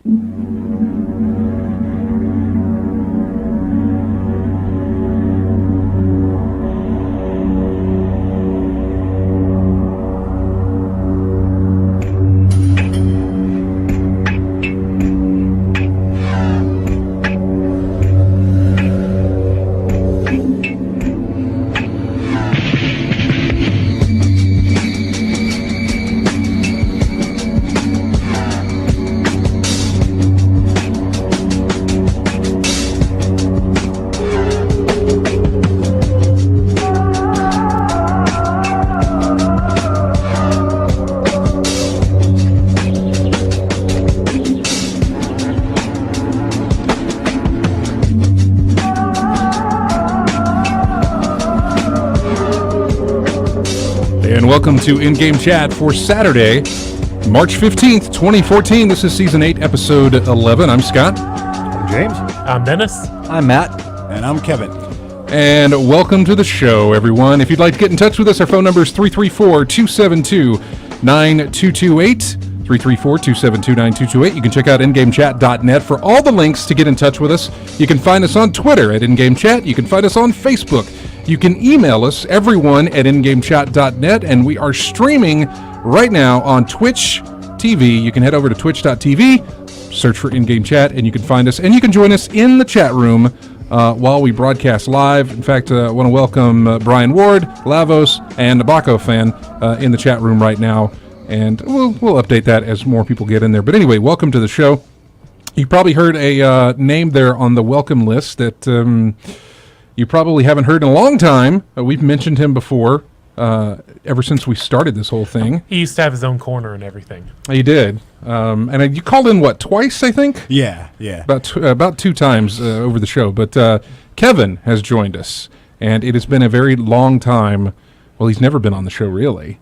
And welcome to In-Game Chat for Saturday, March 15th, 2014. This is Season 8, Episode 11. I'm Scott. I'm James. I'm Dennis. I'm Matt. And I'm Kevin. And welcome to the show, everyone. If you'd like to get in touch with us, our phone number is 334-272-9228. 334-272-9228. You can check out ingamechat.net for all the links to get in touch with us. You can find us on Twitter at InGameChat. You can find us on Facebook. You can email us, everyone, at ingamechat.net. And we are streaming right now on Twitch TV. You can head over to twitch.tv, search for In-Game Chat, and you can find us. And you can join us in the chat room while we broadcast live. In fact, I want to welcome Brian Ward, Lavos, and Nabako fan in the chat room right now. And we'll update that as more people get in there. But anyway, welcome to the show. You probably heard a name there on the welcome list that you probably haven't heard in a long time. We've mentioned him before ever since we started this whole thing. He used to have his own corner and everything. He did. And you called in, what, twice, I think? Yeah. About two times over the show. But Kevin has joined us, and it has been a very long time. Well, he's never been on the show, really.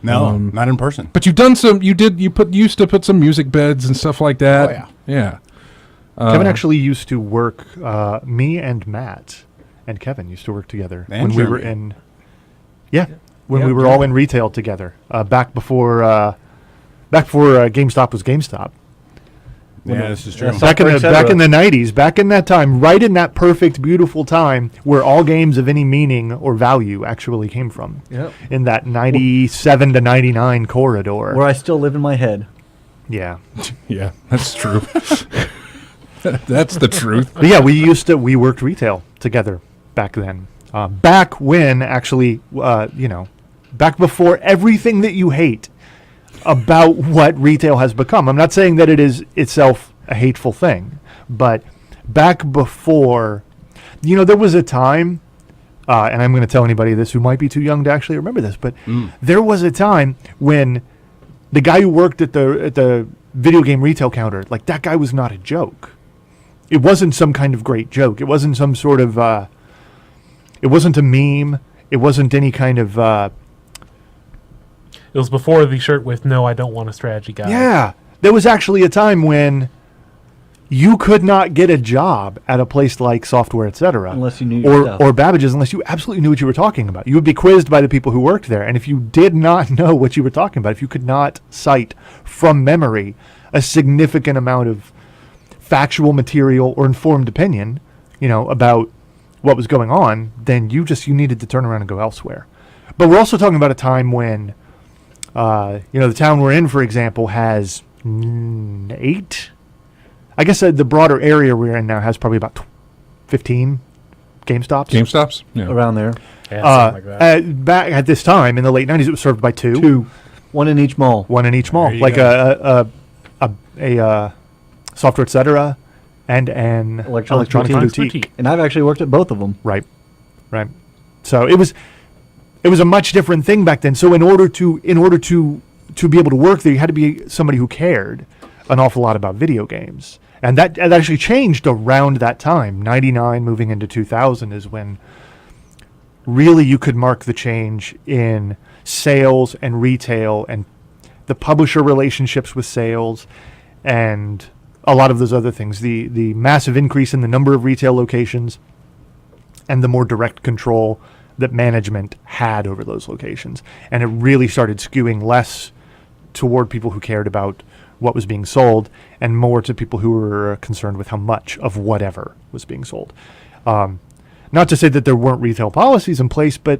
No, not in person. But you've done some. You used to put some music beds and stuff like that. Oh yeah. Kevin actually used to work. Me and Matt and Kevin used to work together and when we were in. Yeah, when we were all in retail together. Back before GameStop was GameStop. Yeah, this is true. Back in the 90s, back in that time, right in that perfect, beautiful time where all games of any meaning or value actually came from. Yep. In that 97 to 99 corridor. Where I still live in my head. Yeah. Yeah, that's true. That's the truth. But yeah, we worked retail together back then. Back when, actually, back before everything that you hate about what retail has become. I'm not saying that it is itself a hateful thing, but back before, there was a time, and I'm going to tell anybody this who might be too young to actually remember this, but there was a time when the guy who worked at the video game retail counter, like, that guy was not a joke. It wasn't some kind of great joke. It wasn't some sort of, it wasn't a meme. It wasn't any kind of, It was before the shirt with "No, I don't want a strategy guide." Yeah, there was actually a time when you could not get a job at a place like Software, etc., unless you knew your stuff. Or Babbage's, unless you absolutely knew what you were talking about. You would be quizzed by the people who worked there, and if you did not know what you were talking about, if you could not cite from memory a significant amount of factual material or informed opinion, about what was going on, then you needed to turn around and go elsewhere. But we're also talking about a time when the town we're in, for example, has 8. I guess the broader area we're in now has probably about 15 GameStops. GameStops? Yeah. Around there. Yeah, something like that. Back at this time, in the late 90s, it was served by 2. 2. One in each mall. One in each mall. There you Like go. a Software, etc., and an electronic boutique. And I've actually worked at both of them. Right. So it was a much different thing back then. So in order to be able to work there, you had to be somebody who cared an awful lot about video games. And that actually changed around that time. 99 moving into 2000 is when really you could mark the change in sales and retail and the publisher relationships with sales and a lot of those other things. The massive increase in the number of retail locations and the more direct control that management had over those locations. And it really started skewing less toward people who cared about what was being sold, and more to people who were concerned with how much of whatever was being sold. Not to say that there weren't retail policies in place, but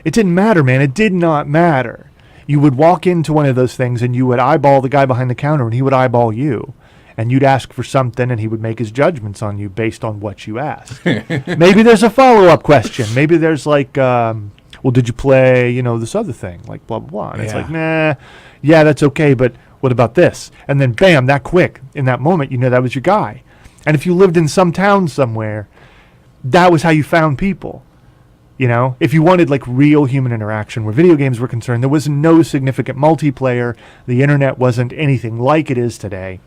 it didn't matter, man. It did not matter. You would walk into one of those things and you would eyeball the guy behind the counter and he would eyeball you. And you'd ask for something and he would make his judgments on you based on what you asked. Maybe there's a follow-up question. Maybe there's like, well, did you play, this other thing? Like blah, blah, blah. And it's like, nah, yeah, that's okay, but what about this? And then bam, that quick, in that moment, that was your guy. And if you lived in some town somewhere, that was how you found people. If you wanted like real human interaction where video games were concerned, there was no significant multiplayer. The internet wasn't anything like it is today.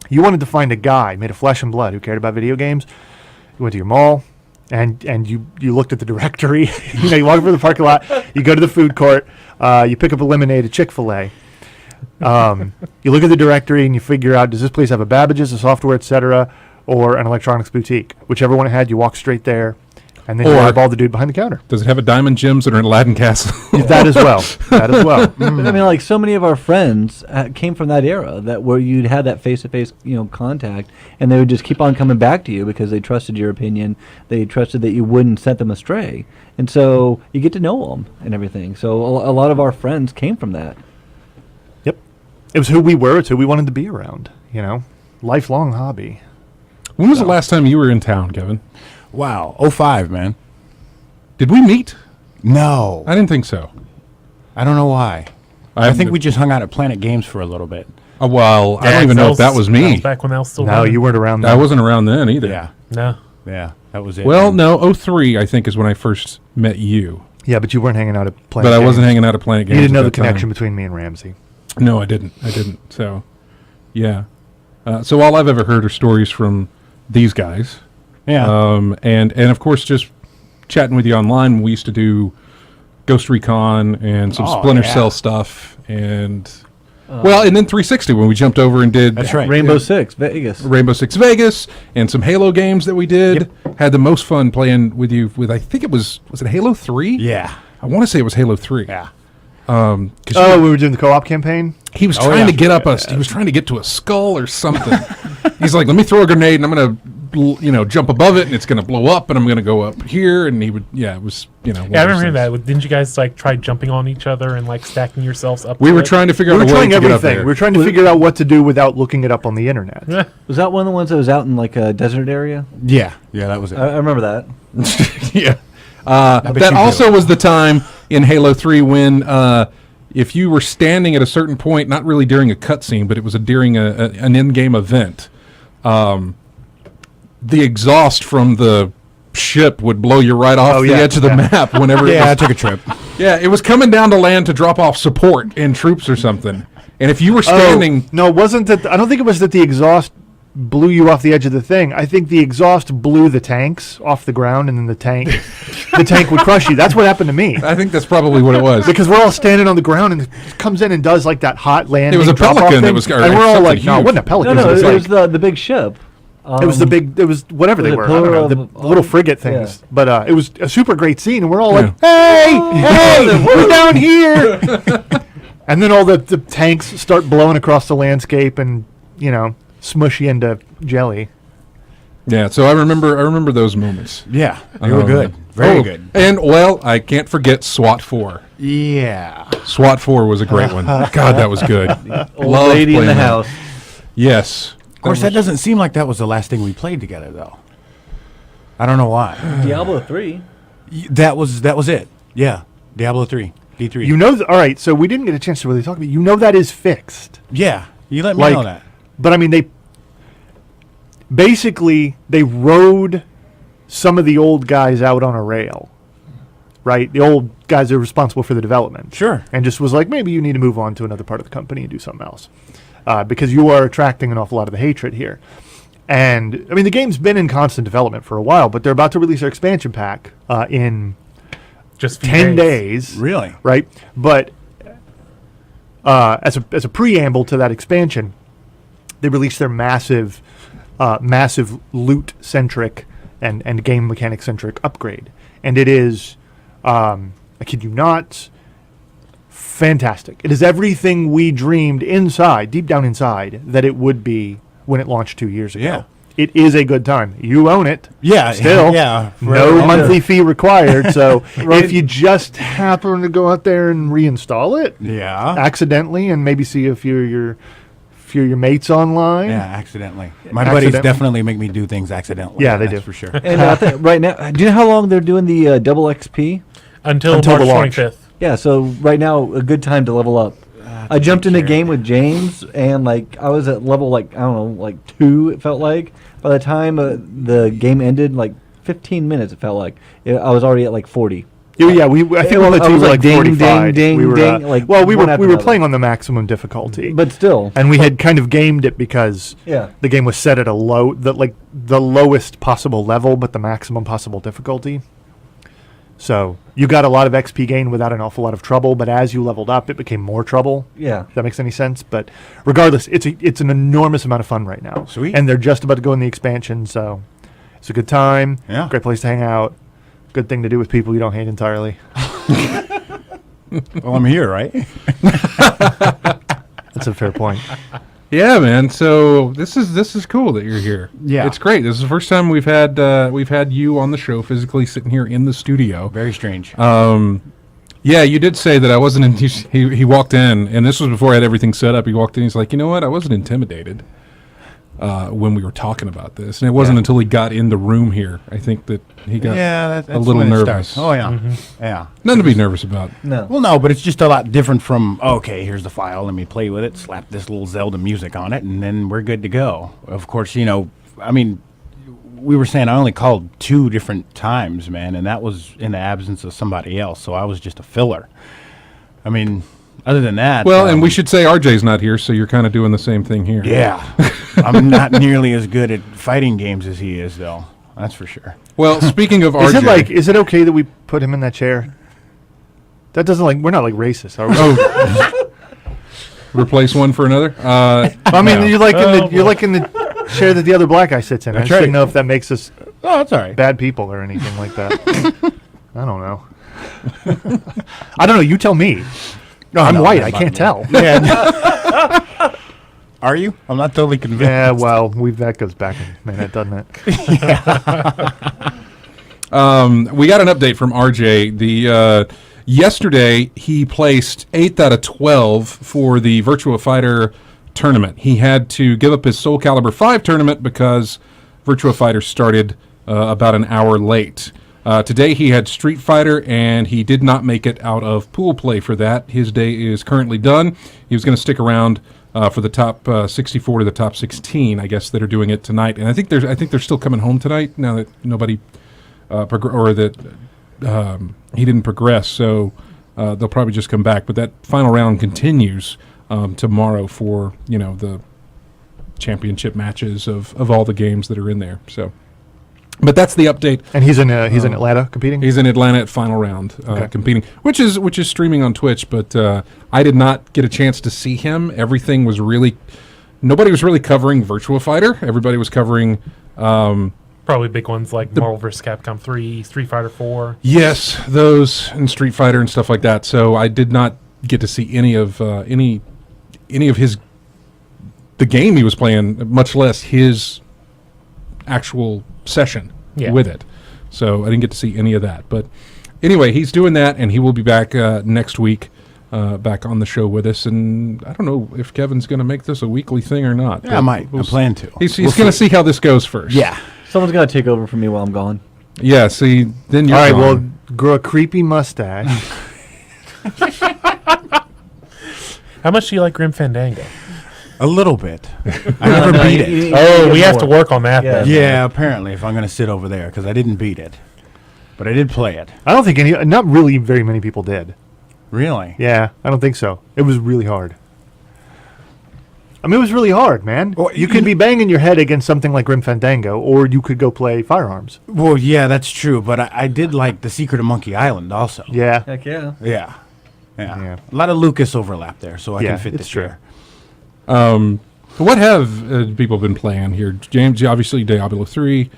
You wanted to find a guy made of flesh and blood who cared about video games. You went to your mall and you looked at the directory. You walk over the parking lot, you go to the food court, you pick up a lemonade at Chick-fil-A. You look at the directory and you figure out, does this place have a Babbage's, a software, etc., or an electronics boutique? Whichever one it had, you walk straight there. And then you eyeball the dude behind the counter. Does it have a Diamond Gems or an Aladdin Castle? That as well. But I mean, like so many of our friends came from that era where you'd had that face-to-face, contact, and they would just keep on coming back to you because they trusted your opinion. They trusted that you wouldn't set them astray, and so you get to know them and everything. So a lot of our friends came from that. Yep, it was who we were. It's who we wanted to be around. Lifelong hobby. When was the last time you were in town, Kevin? Wow, 05, man. Did we meet? No. I didn't think so. I don't know why. I think we just hung out at Planet Games for a little bit. Well, I don't even know if that was That me. was back when I was still No, you weren't around then. I wasn't around then either. Yeah. No. Yeah, that was it. Well, no, 03 I think is when I first met you. Yeah, but you weren't hanging out at Planet But I Games. wasn't hanging out at Planet Games. You didn't know at the that time. connection between me and Ramsey. No, I didn't. So, yeah. So all I've ever heard are stories from these guys. yeah. And of course, just chatting with you online, we used to do Ghost Recon and some Oh, Splinter yeah. Cell stuff, and and then 360 when we jumped over and did That's right. Rainbow Six Vegas. Rainbow Six Vegas and some Halo games that we did. Had the most fun playing with you with I think it was it Halo 3? Yeah. I want to say it was Halo 3. Yeah. Oh, we were doing the co-op campaign? He was Oh, trying yeah. to get up us. He was trying to get to a skull or something. He's like, "Let me throw a grenade, and I'm gonna, jump above it, and it's gonna blow up, and I'm gonna go up here." And he would, it was, one Yeah, I of remember those hearing things. that. Didn't you guys try jumping on each other and stacking yourselves up? We to were it? trying to figure We out were a way trying to get up everything. there. We were trying to figure out what to do without looking it up on the internet. Yeah. Was that one of the ones that was out in like a desert area? Yeah. Yeah, that was it. I remember that. Yeah. bet That you also do. was the time in Halo 3 when if you were standing at a certain point, not really during a cutscene, but it was during an in-game event, the exhaust from the ship would blow you right off the edge of the map whenever Yeah, I it was. took a trip. Yeah, it was coming down to land to drop off support and troops or something. And if you were standing... No, it wasn't that. I don't think it was that the exhaust blew you off the edge of the thing. I think the exhaust blew the tanks off the ground, and then the tank would crush you. That's what happened to me. I think that's probably what it was. Because we're all standing on the ground, and it comes in and does like that hot landing. It was a drop-off Pelican that thing, was- or and we're all something like, no, it huge. wasn't a Pelican. No, it was it like, was the big ship. it was the big. It was whatever was they it were. I don't know, plural the of- little frigate things. yeah. But it was a super great scene, and we're all like, "Hey, we're down here!" And then all the tanks start blowing across the landscape, and smush you into jelly. Yeah, so I remember those moments. Yeah. They were good. Very good. And, I can't forget SWAT 4. Yeah. SWAT 4 was a great one. God, that was good. Old Loved lady in playing the that. house. Yes. Of course, that doesn't seem like that was the last thing we played together, though. I don't know why. Diablo 3. That was it. Yeah. Diablo 3. D3. All right, so we didn't get a chance to really talk about it. That is fixed. Yeah. You let me Like- know that. But I mean, they rode some of the old guys out on a rail, right? The old guys that are responsible for the development. Sure. And just was like, maybe you need to move on to another part of the company and do something else. Because you are attracting an awful lot of the hatred here. And, I mean, the game's been in constant development for a while, but they're about to release their expansion pack in Just few 10 days. Really? Right? But as a preamble to that expansion, they released their massive loot-centric and game mechanic-centric upgrade. And it is, I kid you not, fantastic. It is everything we dreamed inside, deep down inside, that it would be when it launched 2 years ago. Yeah. It is a good time. You own it. Yeah, Still. yeah. No monthly fee required. So if you just happen to go out there and reinstall it Yeah. accidentally and maybe see a few of your mates online. Yeah, accidentally. My buddies definitely make me do things accidentally. Yeah, they that's do. for sure. And I think right now, do you know how long they're doing the double XP? Until Until the March launch. 25th. Yeah, so right now, a good time to level up. I jumped in a game with James, and I was at level I don't know, 2. It felt like by the time the game ended, 15 minutes. It felt like I was already at 40. Yeah, I think one of the I two was were like, ding, 45. ding, we were, ding, we one after were another. playing on the maximum difficulty, But still, and we had kind of gamed it because yeah. the game was set at the lowest possible level, but the maximum possible difficulty. So you got a lot of XP gain without an awful lot of trouble, but as you leveled up, it became more trouble. Yeah. If that makes any sense. But regardless, it's an enormous amount of fun right now. Sweet. And they're just about to go in the expansion, so it's a good time. Yeah. Great place to hang out. Good thing to do with people you don't hate entirely. Well, I'm here, right? That's a fair point. Yeah, man. So this is cool that you're here. Yeah. It's great. This is the first time we've had you on the show physically sitting here in the studio. Very strange. Yeah, you did say that I wasn't. He walked in, and this was before I had everything set up. He walked in. He's like, you know what? I wasn't intimidated when we were talking about this, and it wasn't until he got in the room here. I think that he got that's a little when it nervous. starts. Oh, yeah. Yeah. Nothing to be nervous about. No. Well, no, but it's just a lot different from, okay, here's the file, let me play with it, slap this little Zelda music on it, and then we're good to go. Of course, we were saying I only called 2 different times, man, and that was in the absence of somebody else, so I was just a filler. Other than that... Well, and we should say RJ's not here, so you're kind of doing the same thing here. Yeah. I'm not nearly as good at fighting games as he is, though. That's for sure. Well, speaking of RJ... Is it okay that we put him in that chair? That doesn't we're not racist, are we? Oh. Replace one for another? You're like in the chair that the other black guy sits in. I That's just right. didn't know if that makes us Oh, that's all right. bad people or anything like that. I don't know. I don't know. You tell me. No, I'm no, white. not I about can't me. tell. Yeah. Are you? I'm not totally convinced. Yeah, well, that goes back a minute, doesn't it? We got an update from RJ. Yesterday, he placed 8th out of 12 for the Virtua Fighter tournament. He had to give up his Soul Calibur 5 tournament because Virtua Fighter started about an hour late. Today he had Street Fighter, and he did not make it out of pool play for that. His day is currently done. He was going to stick around for the top 64 to the top 16, I guess, that are doing it tonight. And I think they're still coming home tonight now that nobody he didn't progress. So they'll probably just come back. But that final round continues tomorrow for the championship matches of all the games that are in there. So. But that's the update. And he's in Atlanta competing? He's in Atlanta at final round competing, which is streaming on Twitch. But I did not get a chance to see him. Everything was nobody was really covering Virtua Fighter. Everybody was covering Probably big ones like Marvel vs. Capcom 3, Street Fighter 4. Yes, those and Street Fighter and stuff like that. So I did not get to see any of his the game he was playing, much less his actual session with it. So I didn't get to see any of that. But anyway, he's doing that, and he will be back next week, back on the show with us. And I don't know if Kevin's going to make this a weekly thing or not. Yeah, I might. I plan to. He's going to see how this goes first. Yeah. Someone's got to take over for me while I'm gone. Yeah, see, then you're All right, gone. well, grow a creepy mustache. How much do you like Grim Fandango? A little bit. I never beat it. Oh, we have to work on that Yeah. then. Yeah, apparently, if I'm going to sit over there, because I didn't beat it. But I did play it. I don't think not really very many people did. Really? Yeah, I don't think so. It was really hard. I mean, it was really hard, man. Well, you could be banging your head against something like Grim Fandango, or you could go play Firearms. Well, yeah, that's true. But I did like The Secret of Monkey Island also. Yeah. Heck yeah. Yeah. Yeah. Yeah. A lot of Lucas overlap there, so I Yeah, can fit it's this true. here. What have people been playing here? James, obviously Diablo 3.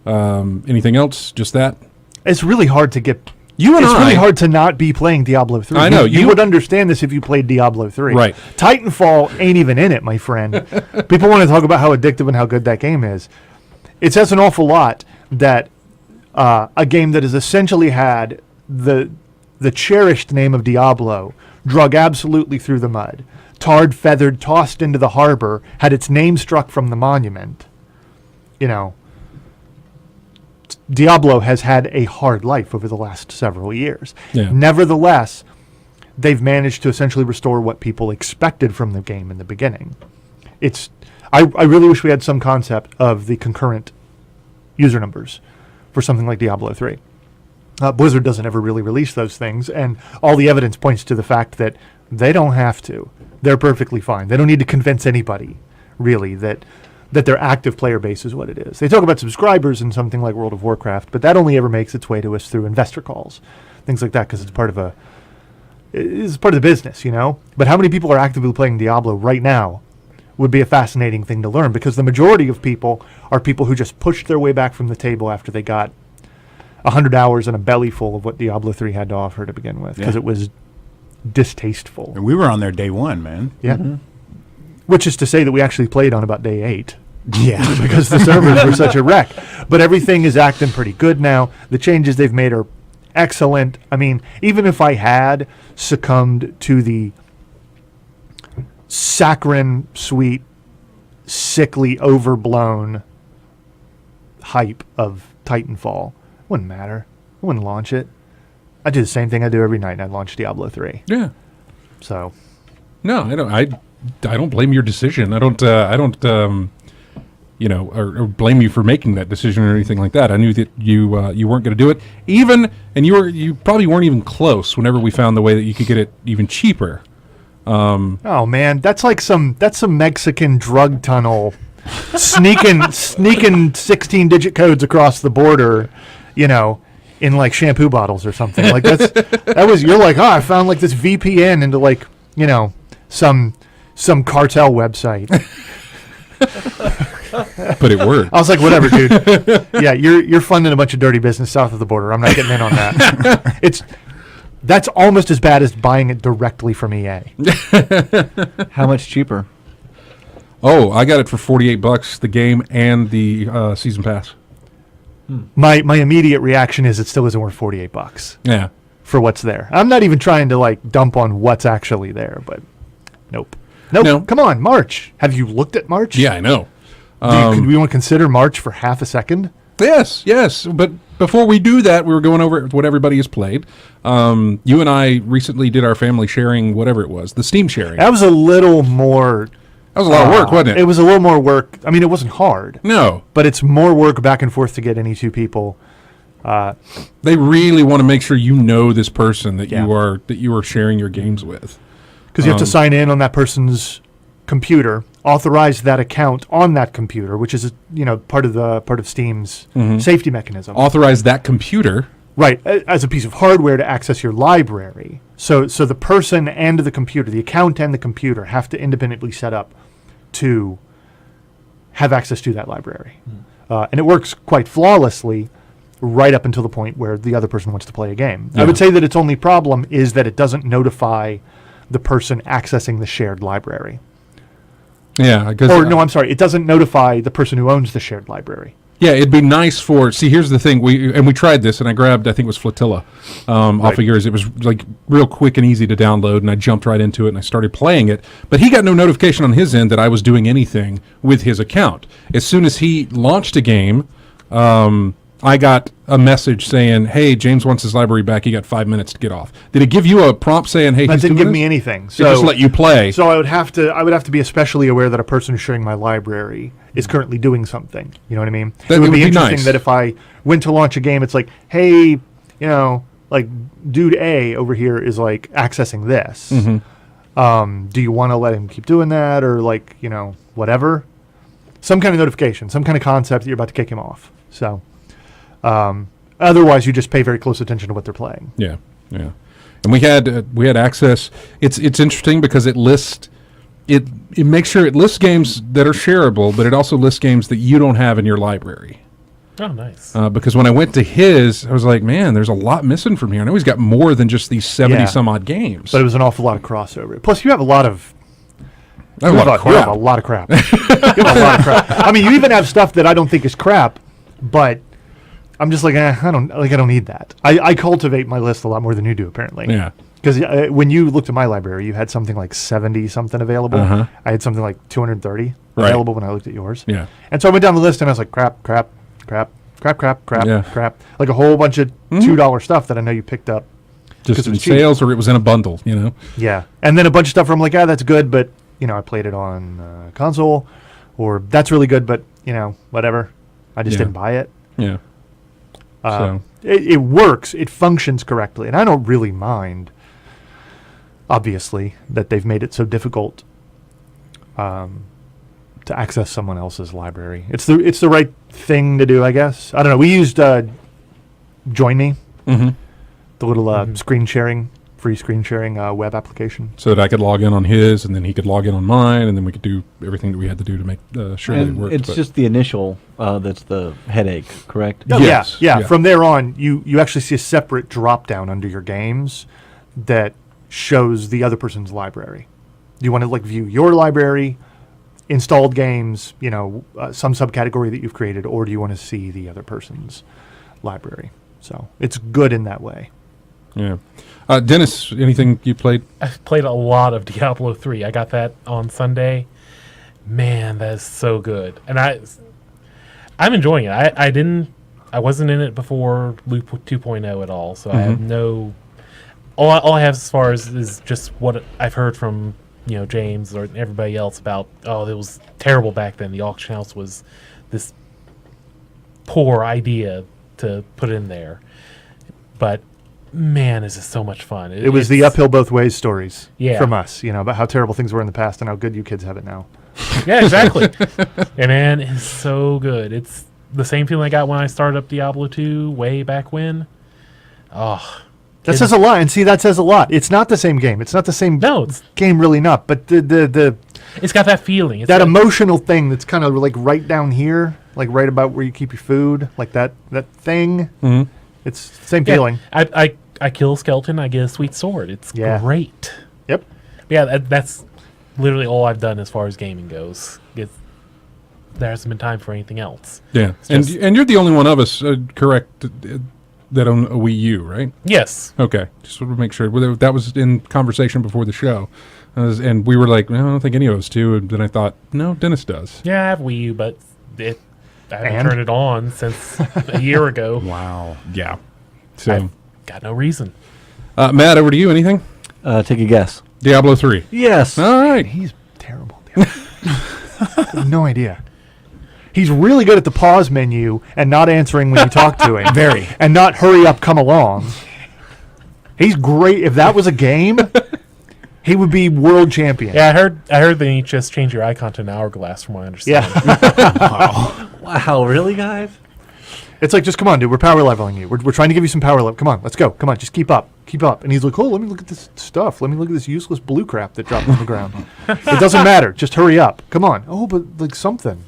Anything else? Just that? It's really hard to get You and it's I, really hard to not be playing Diablo 3. I know. You would understand this if you played Diablo 3. Right. Titanfall ain't even in it, my friend. People want to talk about how addictive and how good that game is. It says an awful lot that a game that has essentially had the cherished name of Diablo drug absolutely through the mud, tarred, feathered, tossed into the harbor, had its name struck from the monument. You know, Diablo has had a hard life over the last several years. Yeah. Nevertheless, they've managed to essentially restore what people expected from the game in the beginning. I really wish we had some concept of the concurrent user numbers for something like Diablo 3. Blizzard doesn't ever really release those things, and all the evidence points to the fact that they don't have to. They're perfectly fine. They don't need to convince anybody, really, that their active player base is what it is. They talk about subscribers in something like World of Warcraft, but that only ever makes its way to us through investor calls, things like that, because it's part of the business, you know? But how many people are actively playing Diablo right now would be a fascinating thing to learn, because the majority of people are people who just pushed their way back from the table after they got 100 hours and a belly full of what Diablo 3 had to offer to begin with, because it was distasteful. And we were on there day one, man. Yeah. Which is to say that we actually played on about day 8. Yeah. Because the servers were such a wreck. But everything is acting pretty good now. The changes they've made are excellent. I mean, even if I had succumbed to the saccharine, sweet, sickly, overblown hype of Titanfall, wouldn't matter. I wouldn't launch it. I do the same thing I do every night, and I launch Diablo 3. Yeah. So, No, I don't. I don't blame your decision. I don't. Or blame you for making that decision or anything like that. I knew that you weren't going to do it. You probably weren't even close. Whenever we found the way that you could get it even cheaper. oh man, that's some Mexican drug tunnel sneaking 16-digit codes across the border, you know, in like shampoo bottles or something. Like you're like, I found like this VPN into like, you know, some cartel website. But it worked. I was like, whatever, dude. Yeah, you're funding a bunch of dirty business south of the border. I'm not getting in on that. That's almost as bad as buying it directly from EA. How much cheaper? Oh, I got it for $48, the game and the season pass. My immediate reaction is it still isn't worth $48 Yeah. for what's there. I'm not even trying to like dump on what's actually there, but nope. No. Come on, March. Have you looked at March? Yeah, I know. Do we want to consider March for half a second? Yes. But before we do that, we were going over what everybody has played. You and I recently did our family sharing, whatever it was, the Steam sharing. That was a little more. That was a lot of work, wasn't it? It was a little more work. I mean, it wasn't hard. No. But it's more work back and forth to get any two people. They really want to make sure you know this person that Yeah. you are sharing your games with. Because you have to sign in on that person's computer, authorize that account on that computer, which is part of Steam's safety mechanism. Authorize that computer. Right, as a piece of hardware to access your library. So the person and the computer, the account and the computer, have to independently set up to have access to that library. And it works quite flawlessly right up until the point where the other person wants to play a game. Yeah. I would say that its only problem is that it doesn't notify the person accessing the shared library. Yeah. It doesn't notify the person who owns the shared library. Yeah, it'd be nice here's the thing, we tried this, and I grabbed, I think it was Flotilla off of yours. It was like real quick and easy to download, and I jumped right into it, and I started playing it. But he got no notification on his end that I was doing anything with his account. As soon as he launched a game, I got a message saying, hey, James wants his library back. He got 5 minutes to get off. Did it give you a prompt saying, hey, That he's didn't doing give me this? anything. It just let you play. So I would have to be especially aware that a person who's sharing my library is currently doing something. You know what I mean? That it would be nice. interesting that if I went to launch a game, it's like, hey, like dude A over here is like accessing this. Do you want to let him keep doing that, or like whatever? Some kind of notification, some kind of concept that you're about to kick him off. So. Otherwise, you just pay very close attention to what they're playing. Yeah. And we had access. It's interesting because it makes sure it lists games that are shareable, but it also lists games that you don't have in your library. Oh, nice. Because when I went to his, I was like, man, there's a lot missing from here. I know he's got more than just these 70 Yeah. some odd games. But it was an awful lot of crossover. Plus, you have a lot of I have a lot of You have crap. a lot of crap. You have a lot of crap. I mean, you even have stuff that I don't think is crap, but I'm just like, I don't need that. I cultivate my list a lot more than you do, apparently. Yeah. Because when you looked at my library, you had something like 70 something available. Uh-huh. I had something like 230 Right. available when I looked at yours. Yeah. And so I went down the list and I was like, crap, crap, crap, crap, crap, crap, Yeah. crap. Like a whole bunch of $2 stuff that I know you picked up. Just 'Cause it in was cheap. sales or it was in a bundle, you know? Yeah. And then a bunch of stuff where I'm like, that's good, but, I played it on console. Or that's really good, but, whatever. I just Yeah. didn't buy it. Yeah. So. It works. It functions correctly. And I don't really mind, obviously, that they've made it so difficult to access someone else's library. It's the right thing to do, I guess. I don't know. We used Join Me, Mm-hmm. the little free screen sharing web application. So that I could log in on his, and then he could log in on mine, and then we could do everything that we had to do to make sure that it And worked. it's just the initial that's the headache, correct? Oh, Yes, yeah. yeah. From there on, you actually see a separate drop down under your games that shows the other person's library. Do you want to view your library, installed games, some subcategory that you've created, or do you want to see the other person's library? So it's good in that way. Yeah. Dennis, anything you played? I've played a lot of Diablo 3. I got that on Sunday. Man, that is so good. And I'm enjoying it. I wasn't in it before Loop 2.0 at all, so I have no... All I have as far as is just what I've heard from, James or everybody else about, it was terrible back then. The auction house was this poor idea to put in there. But... man, is this so much fun. It was the uphill both ways stories from us, about how terrible things were in the past and how good you kids have it now. Yeah, exactly. And man, it's so good. It's the same feeling I got when I started up Diablo 2 way back when. Oh. That says a lot. And see, that says a lot. It's not the same game. It's not the same game, really not. But the it's got that feeling. It's that emotional thing that's kind of right down here, right about where you keep your food, that thing. Mm-hmm. It's the same feeling. I kill a skeleton, I get a sweet sword. It's great. Yep. Yeah, that's literally all I've done as far as gaming goes. There hasn't been time for anything else. Yeah. And you're the only one of us, correct, that own a Wii U, right? Yes. Okay. Just want to make sure. That was in conversation before the show. And we were like, no, I don't think any of us do. And then I thought, no, Dennis does. Yeah, I have Wii U, but I haven't turned it on since a year ago. Wow. Yeah. So, I've got no reason. Matt, over to you. Anything? Take a guess. Diablo 3. Yes. All right. He's terrible. I have no idea. He's really good at the pause menu and not answering when you talk to him. Very. And not hurry up, come along. He's great. If that was a game, he would be world champion. Yeah, I heard that you just change your icon to an hourglass, from what I understand. Yeah. Wow, really, guys? It's like, just come on, dude. We're power leveling you. We're trying to give you some power level. Come on, let's go. Come on, just keep up. Keep up. And he's like, let me look at this stuff. Let me look at this useless blue crap that dropped on the ground. It doesn't matter. Just hurry up. Come on. Oh, but something.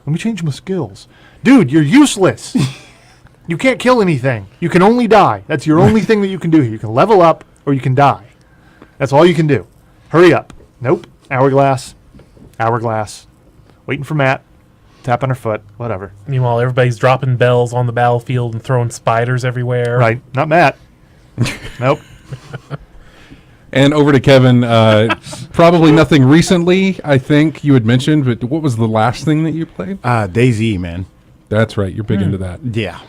Let me change my skills. Dude, you're useless. You can't kill anything. You can only die. That's your only thing that you can do here. You can level up or you can die. That's all you can do. Hurry up. Nope. Hourglass. Waiting for Matt. Tap on her foot. Whatever. Meanwhile, everybody's dropping bells on the battlefield and throwing spiders everywhere. Right. Not Matt. Nope. And over to Kevin. Probably nothing recently, I think you had mentioned, but what was the last thing that you played? DayZ, man. That's right. You're big into that. Yeah.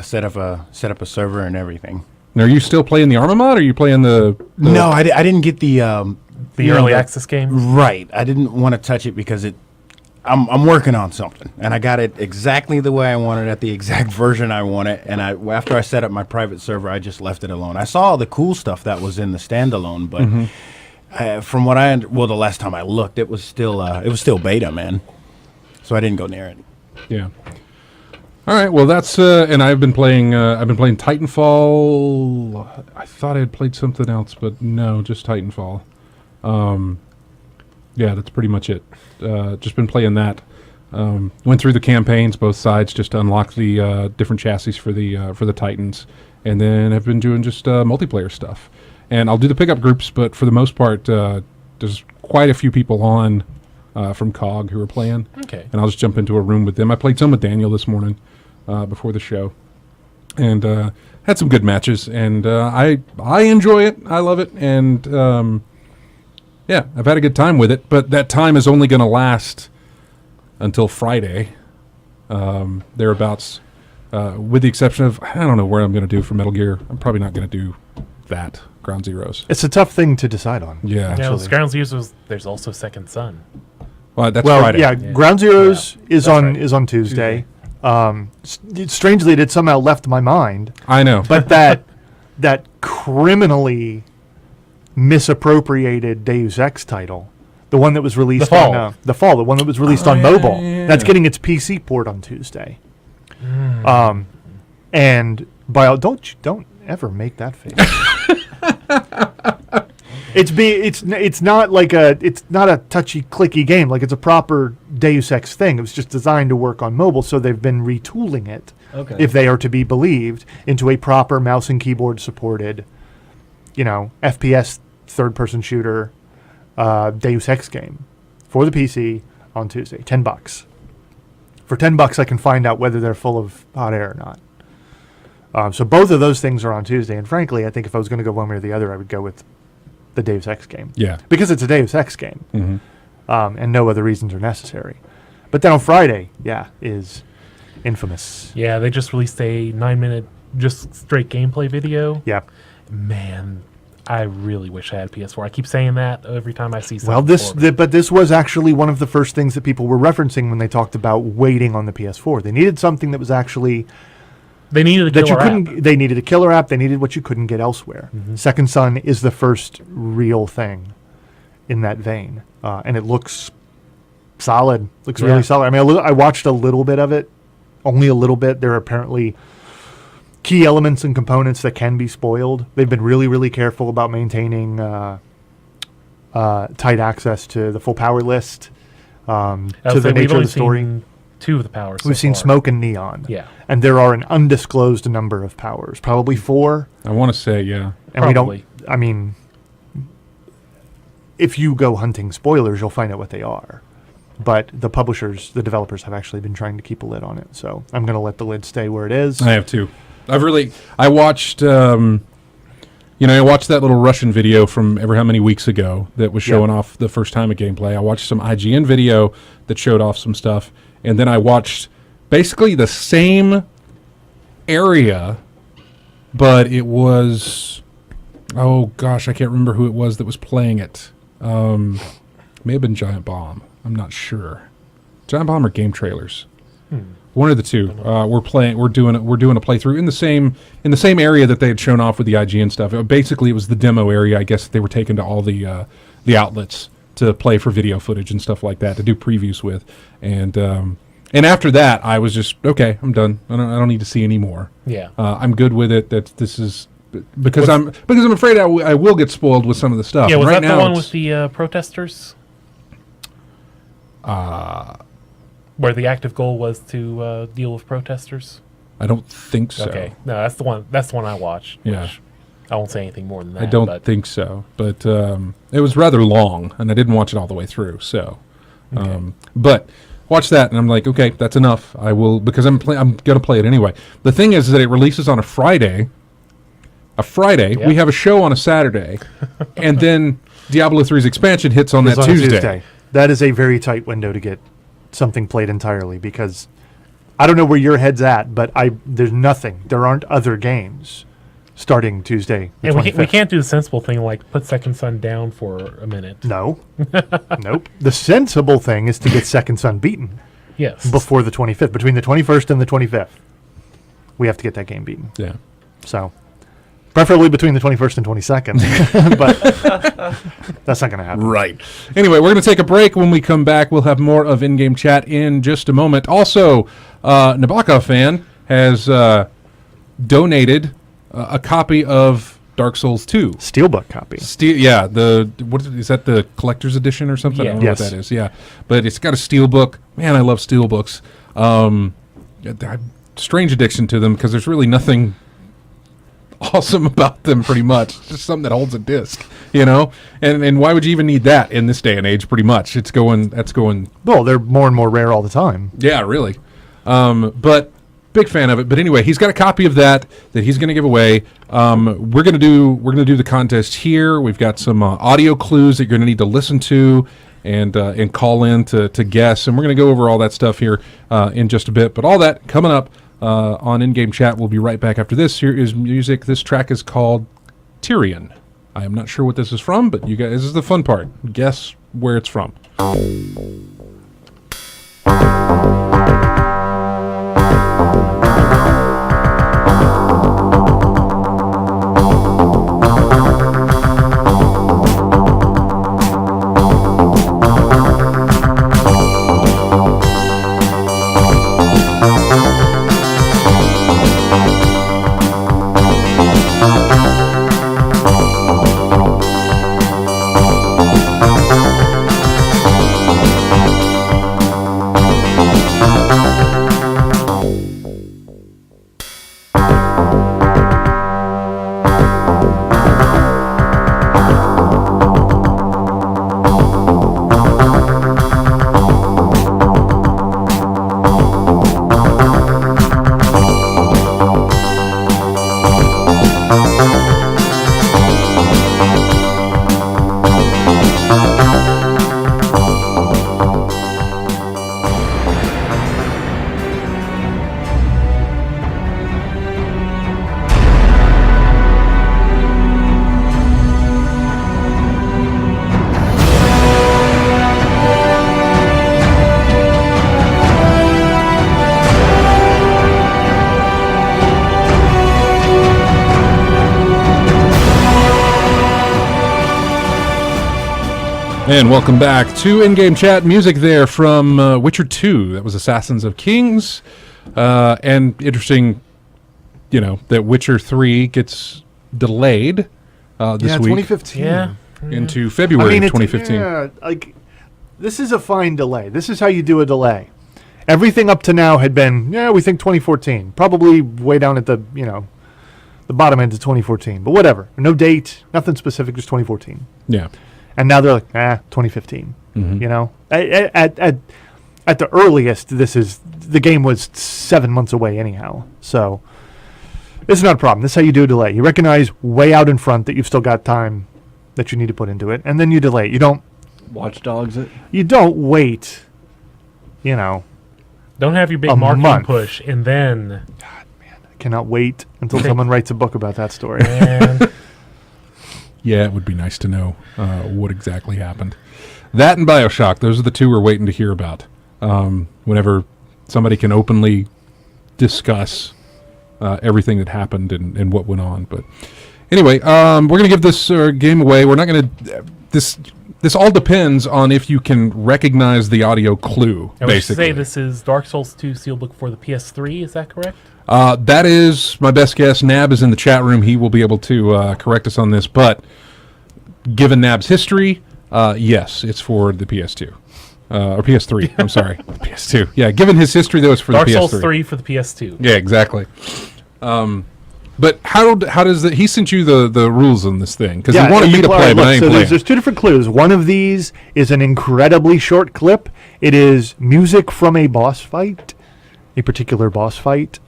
Set up a server and everything. Now, are you still playing the Arma mod, or are you playing the No, I didn't get the early access game. Right. I didn't want to touch it because I'm working on something, and I got it exactly the way I wanted it, at the exact version I want it. And after I set up my private server, I just left it alone. I saw all the cool stuff that was in the standalone, but from what the last time I looked, it was still beta, man. So I didn't go near it. Yeah. All right. Well, that's and I've been playing Titanfall. I thought I had played something else, but no, just Titanfall. Yeah, that's pretty much it. Just been playing that. Went through the campaigns, both sides, just to unlock the different chassis for the Titans, and then have been doing just multiplayer stuff. And I'll do the pickup groups, but for the most part, there's quite a few people on from COG who are playing. Okay. And I'll just jump into a room with them. I played some with Daniel this morning before the show, and had some good matches. And I enjoy it. I love it. And yeah, I've had a good time with it. But that time is only going to last until Friday, thereabouts, with the exception of, I don't know where I'm going to do for Metal Gear. I'm probably not going to do that, Ground Zeroes. It's a tough thing to decide on. Yeah. Yeah, actually. Ground Zeroes, there's also Second Son. Well, that's Well, Friday. yeah, Ground Zeroes is That's on right. is on Tuesday. Strangely, it somehow left my mind, I know. but that criminally misappropriated Deus Ex title, the one that was released The Fall. on the one that was released on mobile, that's getting its PC port on Tuesday. And don't ever make that face. It's not a touchy clicky game. Like, it's a proper Deus Ex thing. It was just designed to work on mobile, so they've been retooling it, if they are to be believed, into a proper mouse and keyboard supported, FPS third person shooter Deus Ex game for the PC on Tuesday. $10. For $10, I can find out whether they're full of hot air or not. So both of those things are on Tuesday, and frankly, I think if I was going to go one way or the other, I would go with the Deus Ex game. Yeah. Because it's a Deus Ex game, and no other reasons are necessary. But then on Friday, is infamous. Yeah, they just released a 9-minute just straight gameplay video. Yeah. Man, I really wish I had a PS4. I keep saying that every time I see something. Well, but this was actually one of the first things that people were referencing when they talked about waiting on the PS4. They needed something that was actually they needed a that you killer app. couldn't. They needed a killer app. They needed what you couldn't get elsewhere. Second Son is the first real thing in that vein, and it looks solid. Looks really solid. I mean, I watched a little bit of it, only a little bit. There are apparently key elements and components that can be spoiled. They've been really, really careful about maintaining tight access to the full power list, to the nature of the story. Seen 2 of the powers. We've so seen far. Smoke and Neon. Yeah. And there are an undisclosed number of powers, probably 4. I want to say, yeah. And Probably. I mean, if you go hunting spoilers, you'll find out what they are. But the developers have actually been trying to keep a lid on it. So I'm going to let the lid stay where it is. I have too. I watched, I watched that little Russian video from ever how many weeks ago that was showing off the first time of gameplay. I watched some IGN video that showed off some stuff. And then I watched basically the same area, but it was, oh gosh, I can't remember who it was that was playing it. May have been Giant Bomb. I'm not sure. Giant Bomb or Game Trailers. One of the two. We're doing a playthrough in the same area that they had shown off with the IGN stuff. Basically, it was the demo area. I guess they were taken to all the outlets to play for video footage and stuff like that to do previews with. And after that, I was just okay. I'm done. I don't need to see any more. Yeah. I'm good with it. This is because I'm afraid I will get spoiled with some of the stuff. Yeah, was right that now the one with the protesters? Where the active goal was to deal with protesters? I don't think so. Okay. No, that's the one. That's the one I watched. Yeah. Which I won't say anything more than that. I don't think so, but it was rather long, and I didn't watch it all the way through. So, but watch that, and I'm like, okay, that's enough. I will because I'm gonna play it anyway. The thing is that it releases on a Friday. Yeah. We have a show on a Saturday, and then Diablo 3's expansion hits on It's that on a Tuesday. That is a very tight window to get something played entirely because I don't know where your head's at, but there's nothing. There aren't other games starting Tuesday. The And we 25th. can't do the sensible thing like put Second Son down for a minute. No. Nope. The sensible thing is to get Second Son beaten Yes. before the 25th. Between the 21st and the 25th, we have to get that game beaten. Yeah. So, preferably between the 21st and 22nd, but that's not going to happen. Right. Anyway, we're going to take a break. When we come back, we'll have more of in-game chat in just a moment. Also, Nabokov fan has donated a copy of Dark Souls 2. Steelbook copy. Yeah, is that the collector's edition or something? I don't know Yes. what that is. Yeah, but it's got a steelbook. Man, I love steelbooks. Strange addiction to them because there's really nothing awesome about them. Pretty much, it's just something that holds a disc, And why would you even need that in this day and age? Pretty much, that's going. Well, they're more and more rare all the time. Yeah, really. But big fan of it. But anyway, he's got a copy of that he's going to give away. We're gonna do the contest here. We've got some audio clues that you're going to need to listen to and call in to guess, and we're going to go over all that stuff here in just a bit. But all that coming up on in-game chat. We'll be right back after this. Here is music. This track is called Tyrion. I am not sure what this is from, but you guys, this is the fun part. Guess where it's from. And welcome back to in-game chat. Music there from Witcher 2. That was Assassins of Kings. And interesting, that Witcher 3 gets delayed this week. 2015. Yeah. Into February of 2015. Yeah, this is a fine delay. This is how you do a delay. Everything up to now had been, we think 2014. Probably way down at the bottom end of 2014. But whatever. No date, nothing specific, just 2014. Yeah. And now they're like, 2015. Mm-hmm. At the earliest, the game was 7 months away anyhow. So it's not a problem. This is how you do a delay. You recognize way out in front that you've still got time that you need to put into it, and then you delay. You don't Watch Dogs it. You don't wait. Don't have your big A marketing month. push and then. God, man, I cannot wait until someone writes a book about that story. Man. Yeah, it would be nice to know what exactly happened. That and BioShock, those are the two we're waiting to hear about. Whenever somebody can openly discuss everything that happened and what went on. But anyway, we're going to give this game away. We're not going to... This all depends on if you can recognize the audio clue, I would basically. say this is Dark Souls 2 Steelbook for the PS3, is that correct? That is my best guess. Nab is in the chat room. He will be able to correct us on this. But given Nab's history, yes, it's for the PS2. Or PS3, I'm sorry. PS2. Yeah, given his history, though, it's for Dark the PS3. Souls 3 for the PS2. Yeah, exactly. But how does he sent you the rules on this thing? Because he wanted me to play, but I ain't playing. There's two different clues. One of these is an incredibly short clip. It is music from a boss fight, a particular boss fight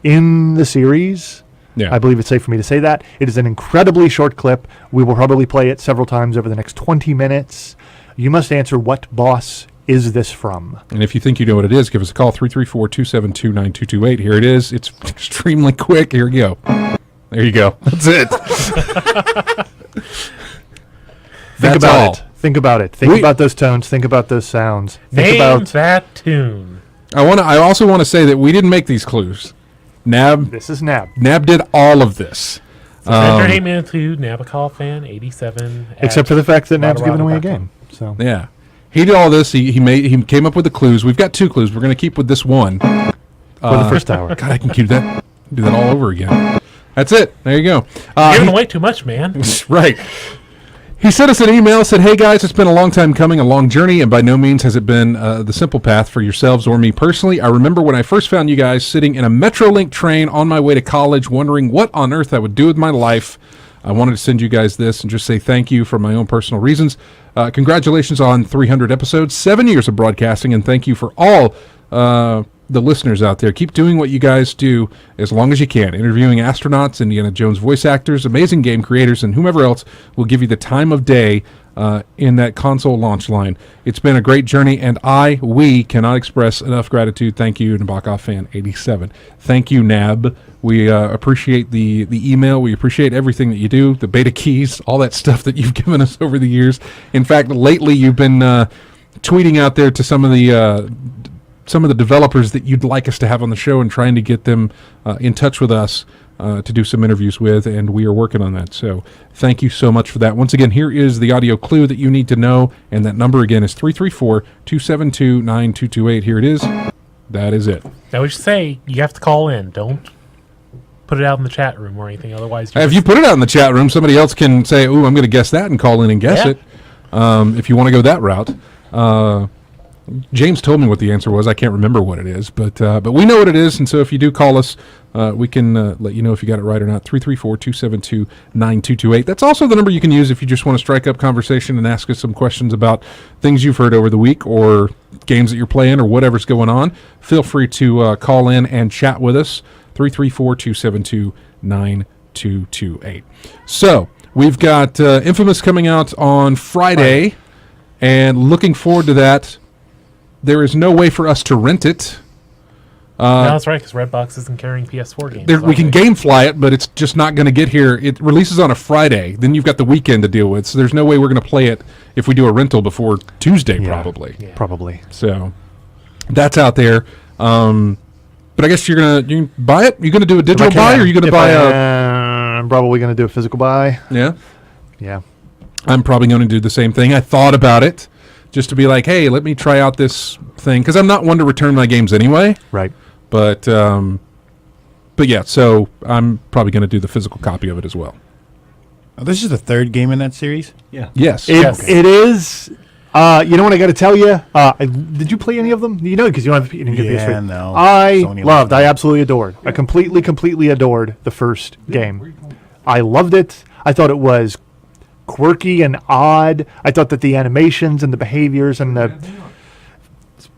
in the series. Yeah. I believe it's safe for me to say that. It is an incredibly short clip. We will probably play it several times over the next 20 minutes. You must answer what boss is this from. And if you think you know what it is, give us a call, 334-272-9228. Here it is. It's extremely quick. Here we go. There you go. That's it. Think about it. Think about those tones. Think about those sounds. Think Name about that tune. I also want to say that we didn't make these clues. Nab this is Nab. did all of this. Send your hate mail to Nabokov fan 87. Except for the fact that Nab's giving away a Rada-rada.com. game. So Yeah. He did all this. He came up with the clues. We've got 2 clues. We're going to keep with this one. for the first hour. God, I can do that all over again. That's it. There you go. Giving away too much, man. Right. He sent us an email, said, "Hey guys, it's been a long time coming, a long journey, and by no means has it been the simple path for yourselves or me personally. I remember when I first found you guys sitting in a Metrolink train on my way to college, wondering what on earth I would do with my life. I wanted to send you guys this and just say thank you for my own personal reasons. Congratulations on 300 episodes, 7 years of broadcasting, and thank you for all the listeners out there. Keep doing what you guys do as long as you can. Interviewing astronauts, Indiana Jones voice actors, amazing game creators, and whomever else will give you the time of day in that console launch line. It's been a great journey, and we cannot express enough gratitude. Thank you, Nabokov Fan 87. Thank you, Nab. We appreciate the email. We appreciate everything that you do, the beta keys, all that stuff that you've given us over the years. In fact, lately you've been tweeting out there to some of the developers that you'd like us to have on the show and trying to get them in touch with us to do some interviews with, and we are working on that. So thank you so much for that. Once again, here is the audio clue that you need to know, and that number again is 334-272-9228. Here it is. That is it. Now we should say you have to call in. Don't put it out in the chat room or anything. Otherwise, If you put it out in the chat room, somebody else can say, "Ooh, I'm going to guess that," and call in and guess it. If you want to go that route. James told me what the answer was. I can't remember what it is, but we know what it is, and so if you do call us, we can let you know if you got it right or not. 334-272-9228. That's also the number you can use if you just want to strike up conversation and ask us some questions about things you've heard over the week or games that you're playing or whatever's going on. Feel free to call in and chat with us. 334-272-9228. So we've got Infamous coming out on Friday, and looking forward to that. There is no way for us to rent it. No, that's right, because Redbox isn't carrying PS4 games. We can GameFly it, but it's just not going to get here. It releases on a Friday. Then you've got the weekend to deal with, so there's no way we're going to play it if we do a rental before Tuesday, probably. Yeah. Probably. So that's out there. But I guess you can buy it? You're going to do a digital buy, or are you going to buy I'm probably going to do a physical buy. Yeah? Yeah. I'm probably going to do the same thing. I thought about it, just to be like, hey, let me try out this thing, because I'm not one to return my games anyway. Right. But yeah, so I'm probably going to do the physical copy of it as well. Oh, this is the third game in that series? Yeah. Yes. It is. You know what I got to tell you? Did you play any of them? You know, because you don't have you didn't get Yeah, PS3. no. I Sony loved. loved I absolutely adored. I completely adored the first game. I loved it. I thought it was quirky and odd. I thought that the animations and the behaviors and the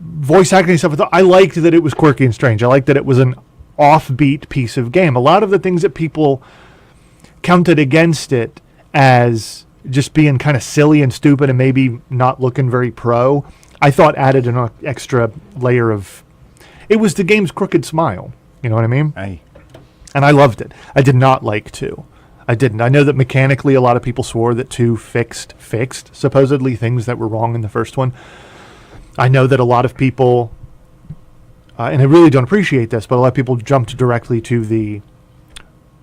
voice acting and stuff, I liked that it was quirky and strange. I liked that it was an offbeat piece of game. A lot of the things that people counted against it as just being kind of silly and stupid and maybe not looking very pro, I thought added an extra layer of... It was the game's crooked smile. You know what I mean? Aye. And I loved it. I did not like 2. I didn't. I know that mechanically a lot of people swore that 2 fixed supposedly things that were wrong in the first one. I know that a lot of people, and I really don't appreciate this, but a lot of people jumped directly to the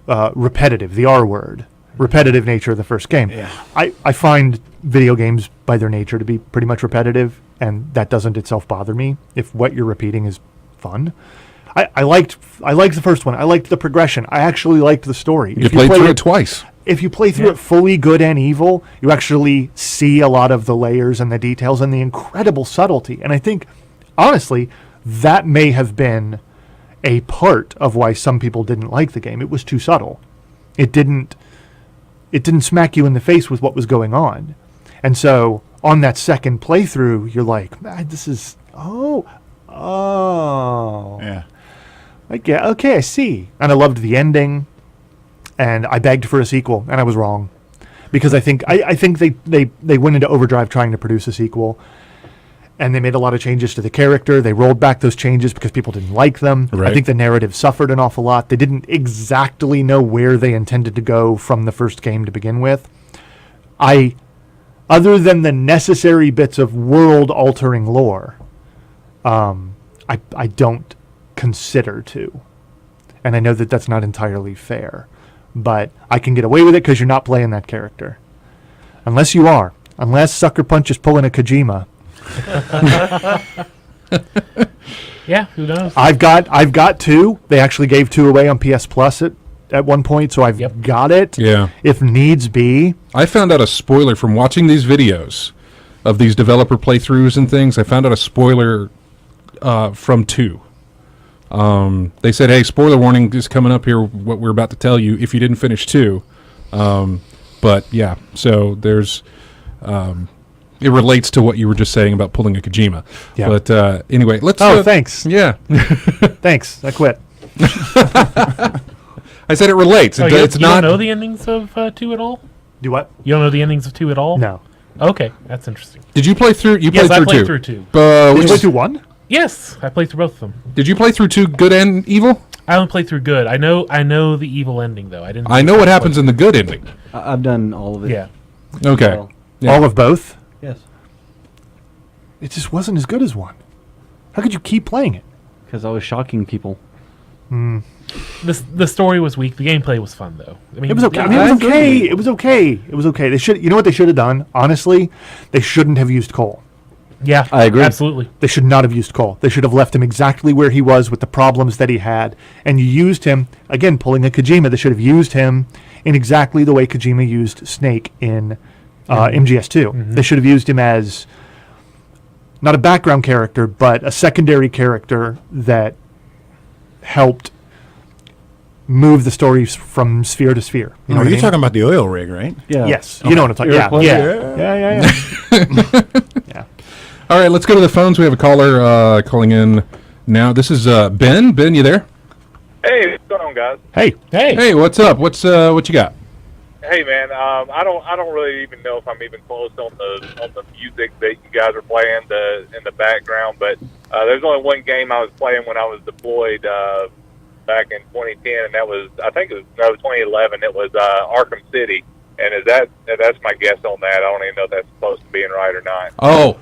repetitive, the R word, repetitive nature of the first game. Yeah. I find video games by their nature to be pretty much repetitive, and that doesn't itself bother me if what you're repeating is fun. I liked the first one. I liked the progression. I actually liked the story. You played through it twice. If you play through it fully good and evil, you actually see a lot of the layers and the details and the incredible subtlety. And I think, honestly, that may have been a part of why some people didn't like the game. It was too subtle. It didn't smack you in the face with what was going on. And so on that second playthrough, you're like, man, this is, oh. Yeah. Okay, I see. And I loved the ending, and I begged for a sequel, and I was wrong, because I think they went into overdrive trying to produce a sequel, and they made a lot of changes to the character. They rolled back those changes because people didn't like them. Right. I think the narrative suffered an awful lot. They didn't exactly know where they intended to go from the first game to begin with. Other than the necessary bits of world-altering lore, I don't consider to. And I know that that's not entirely fair. But I can get away with it because you're not playing that character. Unless you are. Unless Sucker Punch is pulling a Kojima. Yeah, who knows? I've got 2. They actually gave 2 away on PS Plus at one point, so I've Yep. got it. Yeah. If needs be. I found out a spoiler from watching these videos of these developer playthroughs and things. I found out a spoiler from 2. They said, hey, spoiler warning is coming up here, what we're about to tell you, if you didn't finish 2. But, yeah, so there's... it relates to what you were just saying about pulling a Kojima. Yeah. But anyway, let's... Oh, thanks. Yeah. Thanks. I quit. I said it relates. Oh, It's you not... don't know the endings of 2 at all? Do what? You don't know the endings of 2 at all? No. Okay, that's interesting. Did you play through... You Yes, played I through played 2. through 2. Did Which you play is- through 1? Yes, I played through both of them. Did you play through 2 good and evil? I only played through good. I know the evil ending though. I didn't. I know what happens in the good ending. I've done all of it. Yeah. Okay. Well, Yeah. All of both? yes, It just wasn't as good as 1. How could you keep playing it? because I was shocking people. The story was weak. The gameplay was fun though. I mean, It was okay. I yeah, mean, it was I okay. agree. It was okay. It was okay. They should. You know what they should have done? Honestly, they shouldn't have used Cole. yeah, I agree. Absolutely. They should not have used Cole. They should have left him exactly where he was with the problems that he had. And you used him, again, pulling a Kojima, they should have used him in exactly the way Kojima used Snake in MGS2. They should have used him as not a background character, but a secondary character that helped move the story from sphere to sphere. You know what I you're mean? talking about the oil rig, right? Yeah. Yes. You know what I'm talking about. Airplane? Yeah. Yeah. All right, let's go to the phones. We have a caller calling in now. This is Ben. Ben, you there? Hey, what's going on, guys? Hey. Hey. Hey, what's up? What you got? Hey, man. I don't really even know if I'm even close on the music that you guys are playing in the background. But there's only one game I was playing when I was deployed back in 2010, and that was 2011. It was Arkham City, and that's my guess on that. I don't even know if that's supposed to be in right or not. Oh,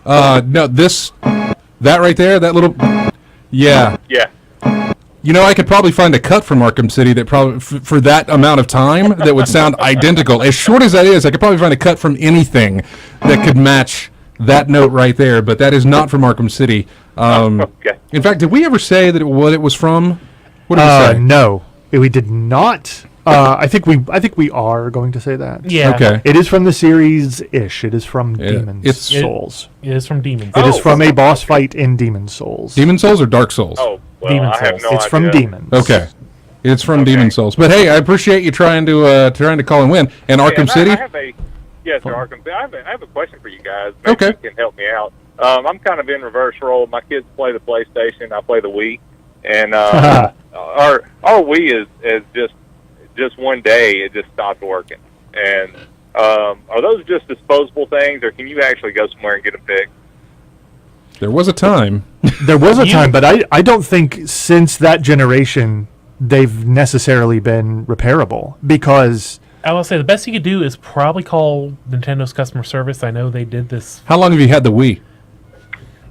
no, that right there, that little, yeah. Yeah. You know, I could probably find a cut from Arkham City that probably, for that amount of time, that would sound identical. As short as that is, I could probably find a cut from anything that could match that note right there, but that is not from Arkham City. Okay. In fact, did we ever say that what it was from? What did we say? No, we did not. I think we are going to say that. Yeah. Okay. It is from the series-ish. It is from Yeah, Demon's it's- Souls. It is from Demons. It is Oh, from a boss fight in Demon's Souls. Demon Souls or Dark Souls? Oh, well, Demon I have Souls. no It's idea. from Demons. Okay. It's from Okay. Demon Souls. But hey, I appreciate you trying to call and win. And Hey, Arkham and City? I have a Arkham City. I have a question for you guys. Maybe Okay. you can help me out. I'm kind of in reverse role. My kids play the PlayStation. I play the Wii, and our Wii is just one day it just stopped working. And are those just disposable things, or can you actually go somewhere and get them fixed? There was a time. There was a You- time, but I don't think since that generation they've necessarily been repairable because I will say the best you could do is probably call Nintendo's customer service. I know they did this. How long have you had the Wii?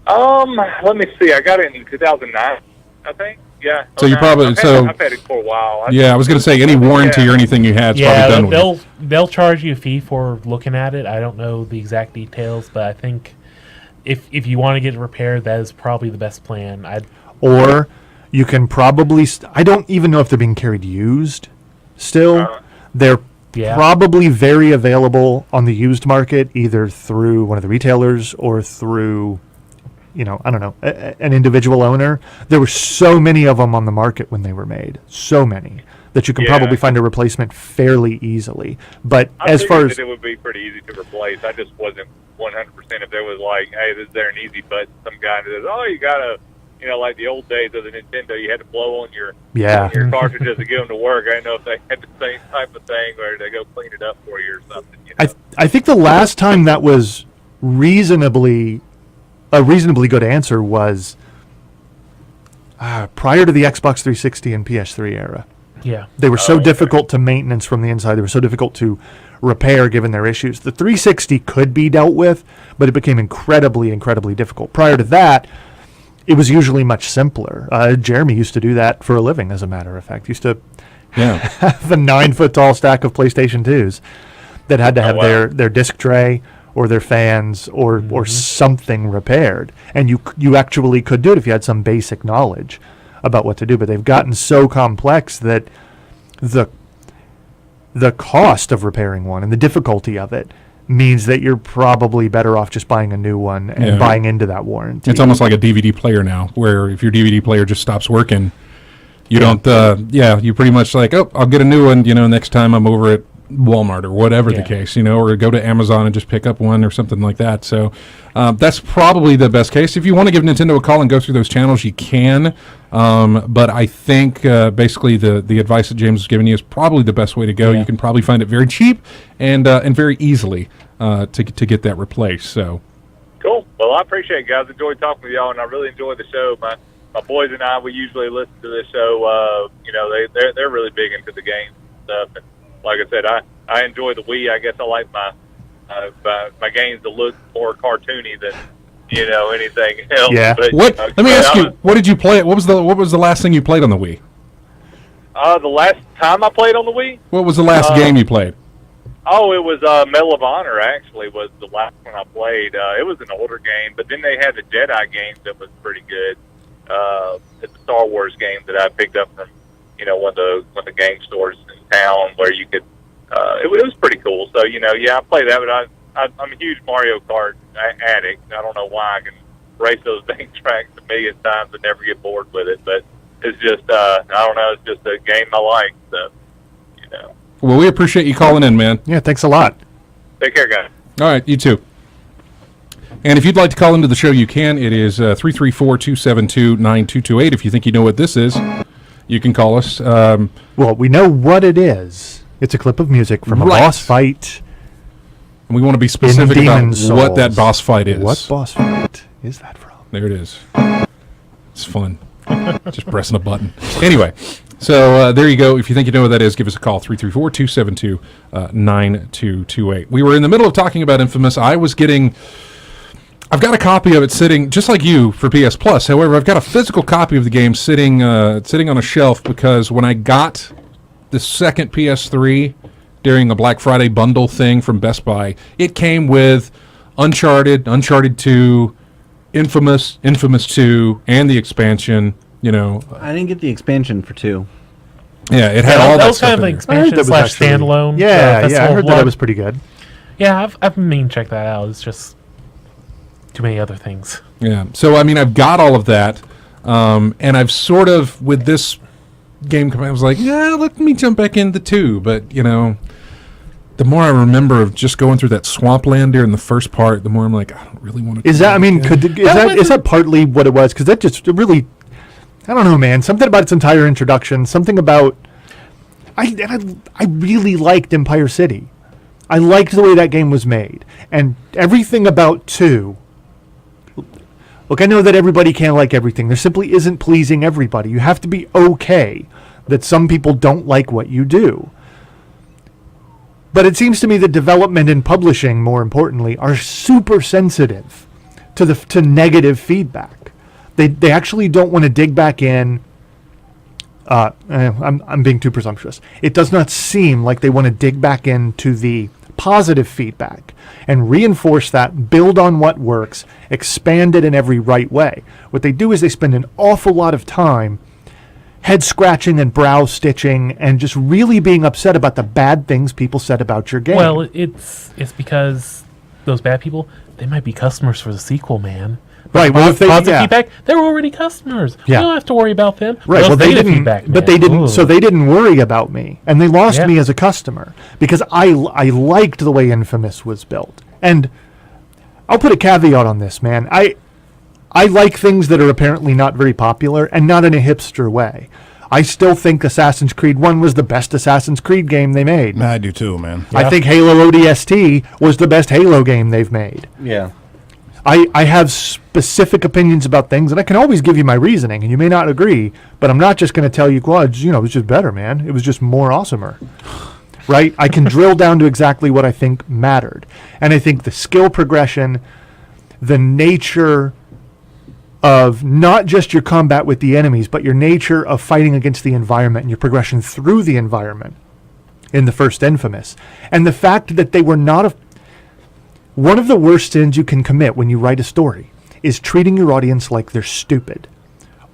Let me see. I got it in 2009, I think. Yeah. So you 09. probably- I've had it for a while. Yeah, I was going to say any warranty or anything you had is Yeah, probably done with. they'll charge you a fee for looking at it. I don't know the exact details, but I think if you want to get it repaired, that is probably the best plan. or you can probably I don't even know if they're being carried used still. They're Yeah. probably very available on the used market, either through one of the retailers or through, I don't know, an individual owner. There were so many of them on the market when they were made, so many that you can Yeah. probably find a replacement fairly easily. But I as far figured as that it would be pretty easy to replace. I just wasn't 100% if there was like, hey, is there an easy button? Some guy that says, oh, you gotta, like the old days of the Nintendo, you had to blow on your cartridges to get them to work. I didn't know if they had the same type of thing, or they go clean it up for you or something. I think the last time that was a reasonably good answer was prior to the Xbox 360 and PS3 era. Yeah. They were so okay. difficult to maintenance from the inside. They were so difficult to repair given their issues. The 360 could be dealt with, but it became incredibly, incredibly difficult. Prior to that, it was usually much simpler. Jeremy used to do that for a living, as a matter of fact. He used to Yeah. have a 9-foot tall stack of PlayStation 2s that had to have wow. their disc tray or their fans or something repaired. And you actually could do it if you had some basic knowledge about what to do. But they've gotten so complex that the the cost of repairing one and the difficulty of it means that you're probably better off just buying a new one and Yeah. buying into that warranty. It's almost like a DVD player now, where if your DVD player just stops working, you don't. You pretty much like, oh, I'll get a new one. Next time I'm over at Walmart or whatever the Yeah. case, or go to Amazon and just pick up one or something like that. So that's probably the best case. If you want to give Nintendo a call and go through those channels, you can. But I think basically the advice that James is giving you is probably the best way to go. Yeah. You can probably find it very cheap and very easily to get that replaced. So. Cool. Well, I appreciate it, guys. Enjoyed talking with y'all, and I really enjoy the show. My boys and I, we usually listen to this show. They're really big into the game stuff, and like I said, I enjoy the Wii. I guess I like my games to look more cartoony than anything else. Yeah. But, Let me ask you, what did you play? What was the last thing you played on the Wii? The last time I played on the Wii, What was the last game you played? it was Medal of Honor. Actually, was the last one I played. It was an older game, but then they had the Jedi game that was pretty good. It's a Star Wars game that I picked up from one of the game stores in town where you could. It was pretty cool. So I play that, but I'm a huge Mario Kart addict. I don't know why I can race those dang tracks a million times and never get bored with it, but it's just I don't know. It's just a game I like. So Well, we appreciate you calling in, man. Yeah, thanks a lot. take care, guys. All right, you too. And if you'd like to call into the show, you can. It is 334-272-9228. If you think you know what this is, you can call us. Well, we know what it is. It's a clip of music from a Right. boss fight. And we want to be specific about Demon's what that Souls. boss fight is. What boss fight is that from? There it is. It's fun. Just pressing a button. Anyway, so there you go. If you think you know what that is, give us a call, 334-272-9228. We were in the middle of talking about Infamous. I've got a copy of it sitting, just like you, for PS Plus. However, I've got a physical copy of the game sitting on a shelf because when I got the second PS3 during a Black Friday bundle thing from Best Buy, it came with Uncharted 2, Infamous 2, and the expansion. I didn't get the expansion for 2. Yeah, it had all that that was kind stuff of in an it. I heard expansion that was slash actually- standalone. Yeah, I Festival heard of that Blood. was pretty good. Yeah, I've been to check that out. It's just too many other things. Yeah. So I've got all of that, and I've sort of with this game. I was like, yeah, let me jump back into 2. But the more I remember of just going through that swampland during the first part, the more I'm like, I don't really want to. Is that? I mean, is that partly what it was? Because that just really, I don't know, man. Something about its entire introduction. Something about. I really liked Empire City. I liked the way that game was made, and everything about 2. Look, I know that everybody can't like everything. There simply isn't pleasing everybody. You have to be okay that some people don't like what you do. But it seems to me that development and publishing, more importantly, are super sensitive to negative feedback. They actually don't want to dig back in. I'm being too presumptuous. It does not seem like they want to dig back into the positive feedback and reinforce that, build on what works, expand it in every right way. What they do is they spend an awful lot of time head scratching and brow stitching and just really being upset about the bad things people said about your game. Well, it's because those bad people, they might be customers for the sequel, man. Right, well, if they- Positive yeah. feedback, they're already customers. Yeah. We don't have to worry about them. Right. Those Well, they negative didn't. feedback, But man. they didn't. Ooh. So they didn't worry about me, and they lost Yeah. me as a customer because I liked the way Infamous was built. And I'll put a caveat on this, man. I like things that are apparently not very popular, and not in a hipster way. I still think Assassin's Creed 1 was the best Assassin's Creed game they made. I do too, man. I think Halo ODST was the best Halo game they've made. Yeah. I have specific opinions about things, and I can always give you my reasoning, and you may not agree, but I'm not just going to tell you, well, it was just better, man. It was just more awesomer. Right? I can drill down to exactly what I think mattered. And I think the skill progression, the nature of not just your combat with the enemies, but your nature of fighting against the environment and your progression through the environment in the first Infamous, and the fact that they were not one of the worst sins you can commit when you write a story is treating your audience like they're stupid.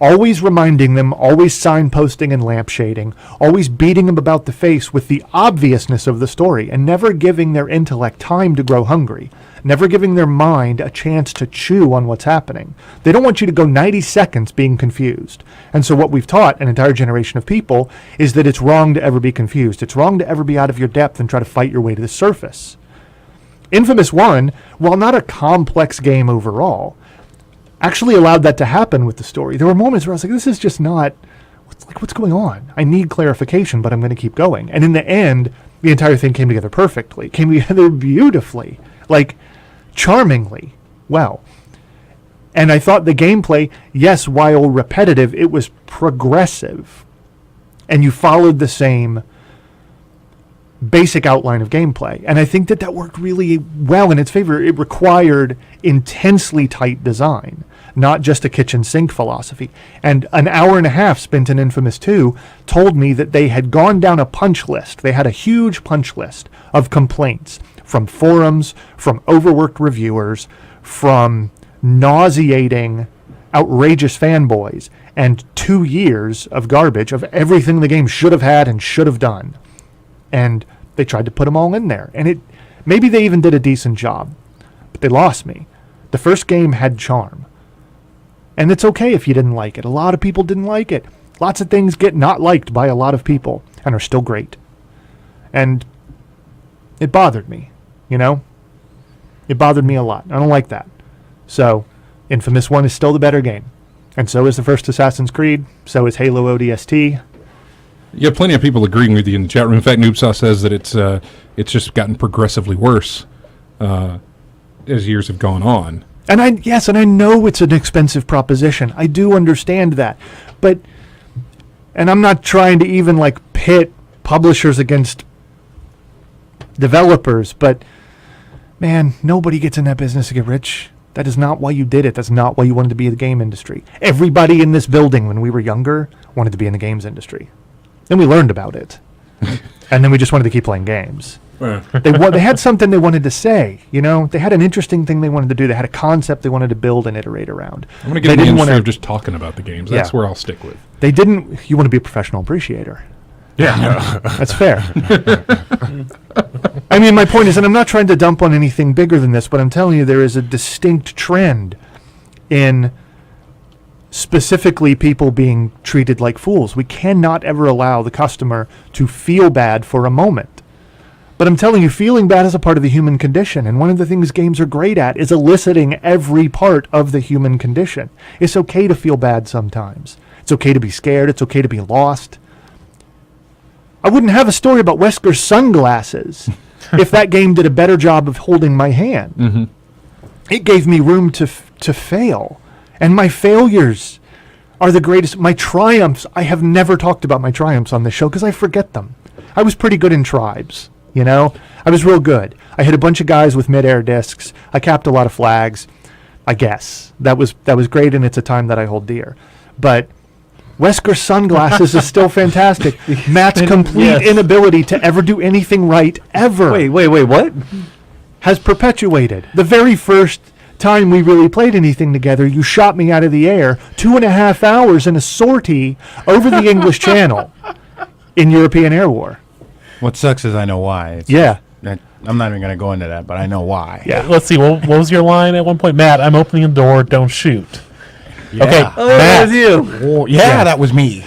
always reminding them, always signposting and lampshading, always beating them about the face with the obviousness of the story, and never giving their intellect time to grow hungry, never giving their mind a chance to chew on what's happening. They don't want you to go 90 seconds being confused. And so what we've taught an entire generation of people is that it's wrong to ever be confused. It's wrong to ever be out of your depth and try to fight your way to the surface. Infamous 1, while not a complex game overall, actually allowed that to happen with the story. There were moments where I was like, this is just not, what's going on? I need clarification, but I'm going to keep going. And in the end, the entire thing came together perfectly, came together beautifully, like charmingly well. And I thought the gameplay, yes, while repetitive, it was progressive. And you followed the same basic outline of gameplay. And I think that worked really well in its favor. It required intensely tight design, not just a kitchen sink philosophy. And an hour and a half spent in Infamous 2 told me that they had gone down a punch list. They had a huge punch list of complaints from forums, from overworked reviewers, from nauseating, outrageous fanboys, and 2 years of garbage of everything the game should have had and should have done. And they tried to put them all in there. And maybe they even did a decent job, but they lost me. The first game had charm. And it's okay if you didn't like it. A lot of people didn't like it. Lots of things get not liked by a lot of people and are still great. And it bothered me, you know? It bothered me a lot. I don't like that. So, Infamous 1 is still the better game. And so is the first Assassin's Creed. So is Halo ODST. You have plenty of people agreeing with you in the chat room. In fact, Noobsaw says that it's just gotten progressively worse as years have gone on. And I know it's an expensive proposition. I do understand that. But, and I'm not trying to even like pit publishers against developers, but man, nobody gets in that business to get rich. That is not why you did it. That's not why you wanted to be in the game industry. Everybody in this building when we were younger wanted to be in the games industry. Then we learned about it. And then we just wanted to keep playing games. They had something they wanted to say, you know? They had an interesting thing they wanted to do. They had a concept they wanted to build and iterate around. I'm going to get in the industry of just talking about the games. That's where I'll stick with. You want to be a professional appreciator. Yeah. That's fair. I mean, my point is, and I'm not trying to dump on anything bigger than this, but I'm telling you there is a distinct trend in specifically people being treated like fools. We cannot ever allow the customer to feel bad for a moment. But I'm telling you, feeling bad is a part of the human condition. And one of the things games are great at is eliciting every part of the human condition. It's okay to feel bad sometimes. It's okay to be scared. It's okay to be lost. I wouldn't have a story about Wesker's sunglasses if that game did a better job of holding my hand. Mm-hmm. It gave me room to fail. And my failures are the greatest. My triumphs, I have never talked about my triumphs on this show because I forget them. I was pretty good in tribes, you know? I was real good. I hit a bunch of guys with mid-air discs. I capped a lot of flags, I guess. That was great, and it's a time that I hold dear. But Wesker's sunglasses is still fantastic. Matt's complete inability to ever do anything right, ever. Wait, what? Has perpetuated. The very first time we really played anything together, you shot me out of the air 2.5 hours in a sortie over the English Channel in European Air War. What sucks is I know why. I'm not even going to go into that, but I know why. Yeah. Let's see. What was your line at one point? Matt, I'm opening the door. Don't shoot. Yeah. Okay. Oh, Matt. that was you. Oh, yeah, that was me.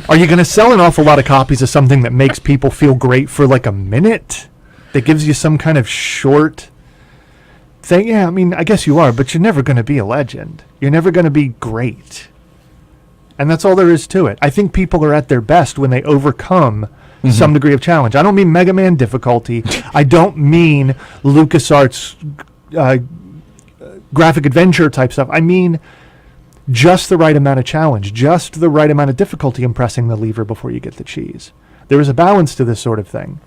Are you going to sell an awful lot of copies of something that makes people feel great for like a minute? That gives you some kind of short thing? Yeah, I mean, I guess you are, but you're never going to be a legend. You're never going to be great. And that's all there is to it. I think people are at their best when they overcome some degree of challenge. I don't mean Mega Man difficulty. I don't mean LucasArts graphic adventure type stuff. I mean just the right amount of challenge, just the right amount of difficulty in pressing the lever before you get the cheese. There is a balance to this sort of thing.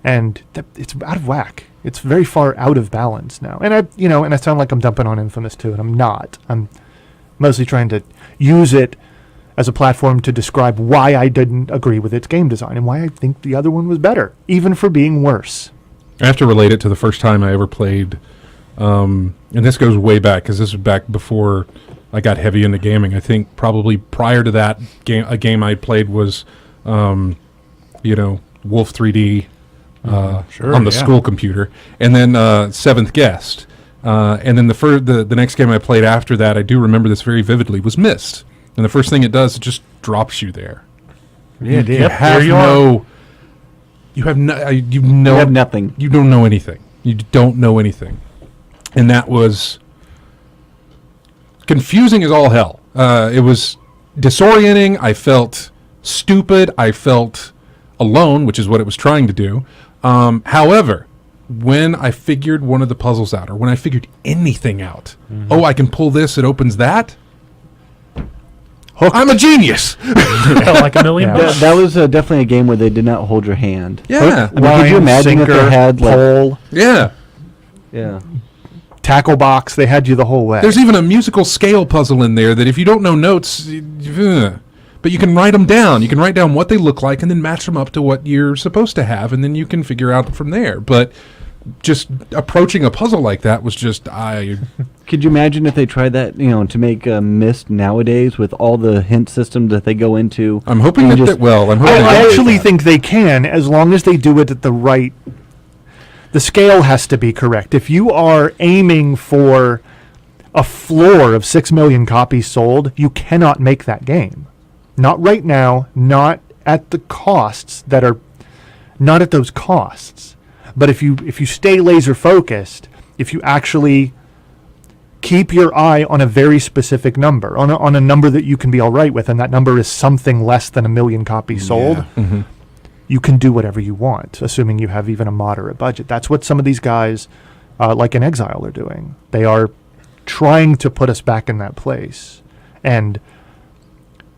And it's out of whack. It's very far out of balance now. And I sound like I'm dumping on Infamous 2, and I'm not. I'm mostly trying to use it as a platform to describe why I didn't agree with its game design and why I think the other one was better, even for being worse. I have to relate it to the first time I ever played And this goes way back because this was back before I got heavy into gaming. I think probably prior to that, a game I played was, Wolf 3D on the school computer, and then Seventh Guest. And then the next game I played after that, I do remember this very vividly, was Myst. And the first thing it does, it just drops you there. Yeah, dude. Yep, have there you no, you have no, you know, You have nothing. You don't know anything. You don't know anything, and that was confusing as all hell. It was disorienting. I felt stupid. I felt alone, which is what it was trying to do. However, when I figured one of the puzzles out, or when I figured anything out, I can pull this, it opens that. I'm a genius. Felt like $1 million. That was definitely a game where they did not hold your hand. Yeah. I mean, could you imagine if they had like, pole, Yeah. yeah. tackle box? They had you the whole way. There's even a musical scale puzzle in there that if you don't know notes, but you can write them down. You can write down what they look like and then match them up to what you're supposed to have, and then you can figure out from there. But just approaching a puzzle like that was just Could you imagine if they tried that, to make Myst nowadays with all the hint systems that they go into? I'm hoping and that, just- I'm hoping I that- actually think they can, as long as they do it at the right. The scale has to be correct. If you are aiming for a floor of 6 million copies sold, you cannot make that game. Not right now, not at the costs that are, not at those costs. But if you stay laser focused, if you actually keep your eye on a very specific number, on a number that you can be all right with, and that number is something less than 1 million copies sold, you can do whatever you want, assuming you have even a moderate budget. That's what some of these guys, like in Exile, are doing. They are trying to put us back in that place. And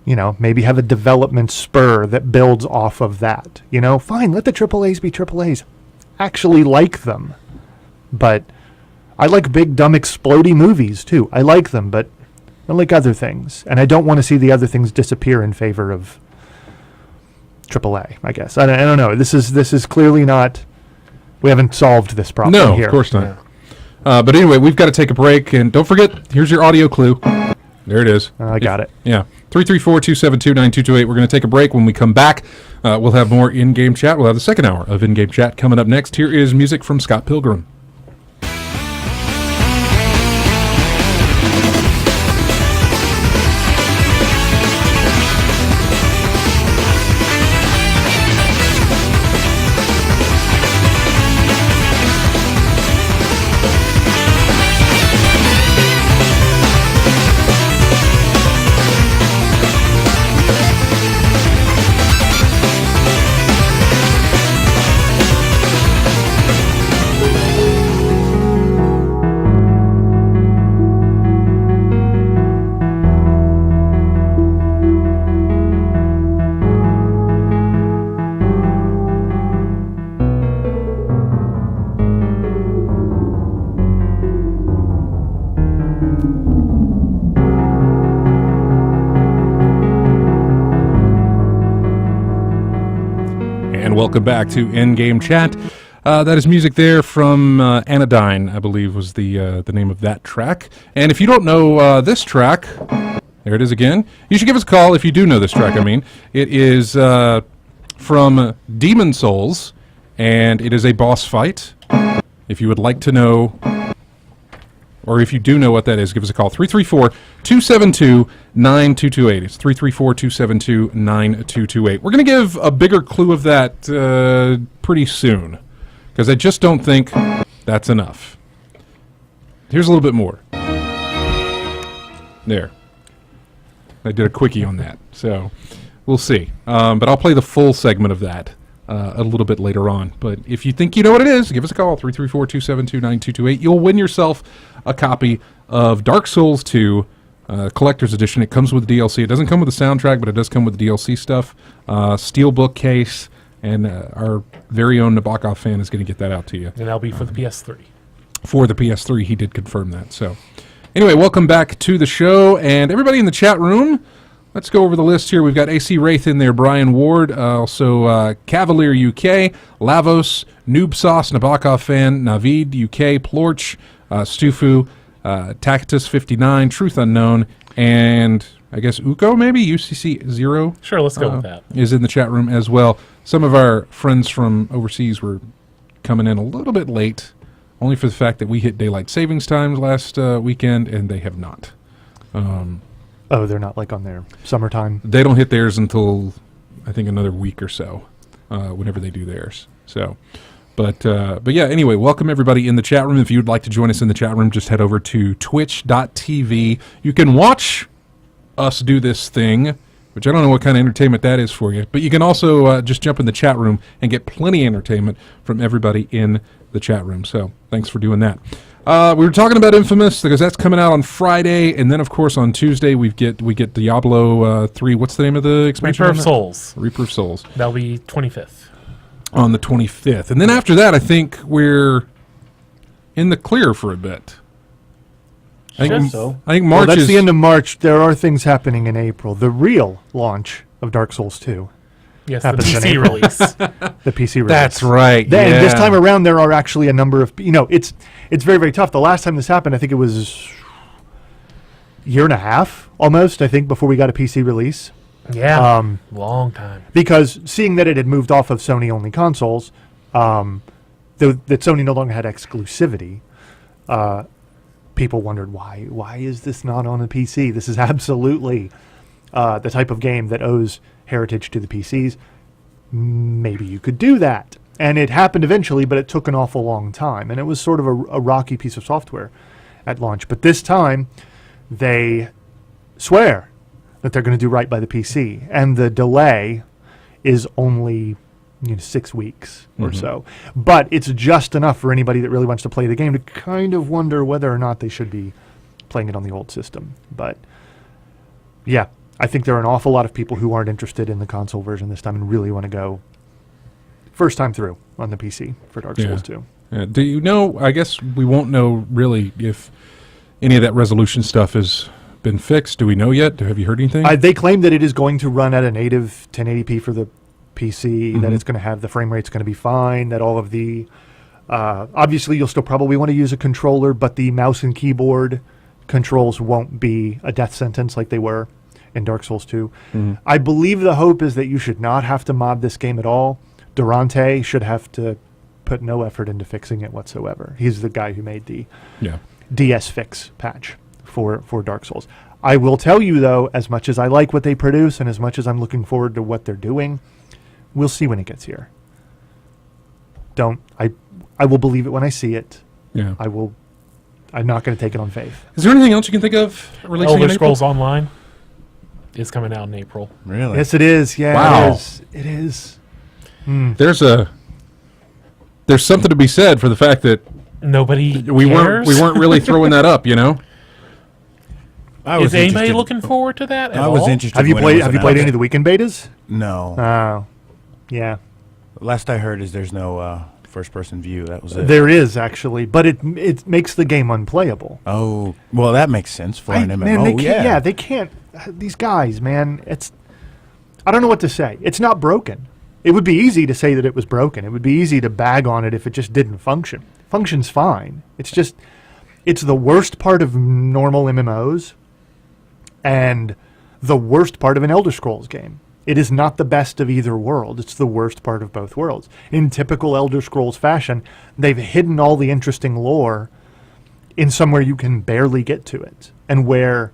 maybe have a development spur that builds off of that. Fine, let the AAAs be AAAs. Actually like them. But I like big, dumb, explodey movies, too. I like them, but I like other things. And I don't want to see the other things disappear in favor of AAA, I guess. I don't know. This is clearly not... We haven't solved this problem No, here. of course not. But anyway, we've got to take a break. And don't forget, here's your audio clue. There it is. I got it. Yeah. 334-272-9228. We're going to take a break. When we come back, we'll have more in-game chat. We'll have the second hour of in-game chat coming up next. Here is music from Scott Pilgrim. Welcome back to In-Game Chat. That is music there from Anodyne, I believe was the name of that track. And if you don't know this track, there it is again. You should give us a call if you do know this track, I mean. It is from Demon Souls, and it is a boss fight. If you would like to know, or if you do know what that is, give us a call. 334-272-9228. It's 334-272-9228. We're going to give a bigger clue of that pretty soon, because I just don't think that's enough. Here's a little bit more. There. I did a quickie on that, so we'll see. But I'll play the full segment of that a little bit later on. But if you think you know what it is, give us a call, 334-272-9228. You'll win yourself a copy of Dark Souls 2 Collector's Edition. It comes with DLC. It doesn't come with the soundtrack, but it does come with the DLC stuff. Steelbook case, and our very own Nabokov fan is going to get that out to you. And that'll be for the PS3. For the PS3, he did confirm that. So, anyway, welcome back to the show, and everybody in the chat room. Let's go over the list here. We've got AC Wraith in there, Brian Ward, also Cavalier UK, Lavos, Noob Sauce, Nabokov fan, Navid UK, Plorch, Stufu, Tacitus 59, Truth Unknown, and I guess Uko maybe UCC 0. Sure, let's go with that. Is in the chat room as well. Some of our friends from overseas were coming in a little bit late, only for the fact that we hit daylight savings times last weekend, and they have not. Oh, they're not like on their summertime. They don't hit theirs until I think another week or so, whenever they do theirs. So, but yeah. Anyway, welcome everybody in the chat room. If you'd like to join us in the chat room, just head over to twitch.tv. You can watch us do this thing, which I don't know what kind of entertainment that is for you, but you can also just jump in the chat room and get plenty of entertainment from everybody in the chat room. So thanks for doing that. We were talking about Infamous because that's coming out on Friday, and then of course on Tuesday we get Diablo 3. What's the name of the expansion? Reaper of Souls. Reaper of Souls. That'll be 25th. On the 25th, and then after that, I think we're in the clear for a bit. I think so. I think Well, March that's is the end of March. There are things happening in April. The real launch of Dark Souls 2, Yes, the Happens in PC April. release. the PC release. That's right. Then yeah. this time around, there are actually a number of it's very, very tough. The last time this happened, I think it was a year and a half almost. I think before we got a PC release. Yeah, long time. Because seeing that it had moved off of Sony-only consoles, that Sony no longer had exclusivity, people wondered why is this not on a PC? This is absolutely the type of game that owes heritage to the PCs. Maybe you could do that. And it happened eventually, but it took an awful long time. And it was sort of a rocky piece of software at launch. But this time, they swear that they're going to do right by the PC. And the delay is only 6 weeks or so. But it's just enough for anybody that really wants to play the game to kind of wonder whether or not they should be playing it on the old system. But yeah, I think there are an awful lot of people who aren't interested in the console version this time and really want to go first time through on the PC for Dark Souls 2. Do you know, I guess we won't know really if any of that resolution stuff has been fixed. Do we know yet? Have you heard anything? They claim that it is going to run at a native 1080p for the PC, that it's going to have the frame rate's going to be fine, that all of the obviously you'll still probably want to use a controller, but the mouse and keyboard controls won't be a death sentence like they were in Dark Souls 2. I believe the hope is that you should not have to mod this game at all. Durante should have to put no effort into fixing it whatsoever. He's the guy who made the DS Fix patch for Dark Souls. I will tell you, though, as much as I like what they produce and as much as I'm looking forward to what they're doing, we'll see when it gets here. I will believe it when I see it. Yeah. I'm not going to take it on faith. Is there anything else you can think of releasing Elder in April? Scrolls Online is coming out in April. Really? Yes, it is. Yeah, Wow. It is. There's something to be said for the fact that Nobody we cares? weren't really throwing that up, I Is anybody interested- looking forward to that at I was all? interested. Have you when it played? was Have you played any of announced. the weekend betas? No. Oh, yeah. Last I heard is there's no first-person view. That was it. There is actually, but it makes the game unplayable. Oh, well, that makes sense for an MMO. Man, they can't. These guys, man, I don't know what to say. It's not broken. It would be easy to say that it was broken. It would be easy to bag on it if it just didn't function. Functions fine. It's the worst part of normal MMOs and the worst part of an Elder Scrolls game. It is not the best of either world. It's the worst part of both worlds. In typical Elder Scrolls fashion, they've hidden all the interesting lore in somewhere you can barely get to it, and where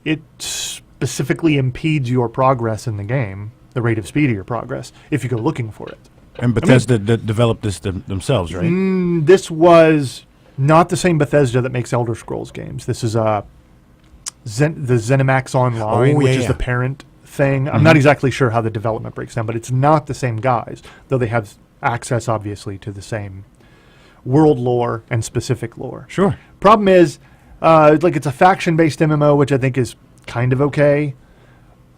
it specifically impedes your progress in the game, the rate of speed of your progress, if you go looking for it. And Bethesda developed this themselves, right? This was not the same Bethesda that makes Elder Scrolls games. This is the ZeniMax Online, which is the parent thing. I'm not exactly sure how the development breaks down, but it's not the same guys, though they have access, obviously, to the same world lore and specific lore. Sure. Problem is, it's a faction-based MMO, which I think is kind of okay,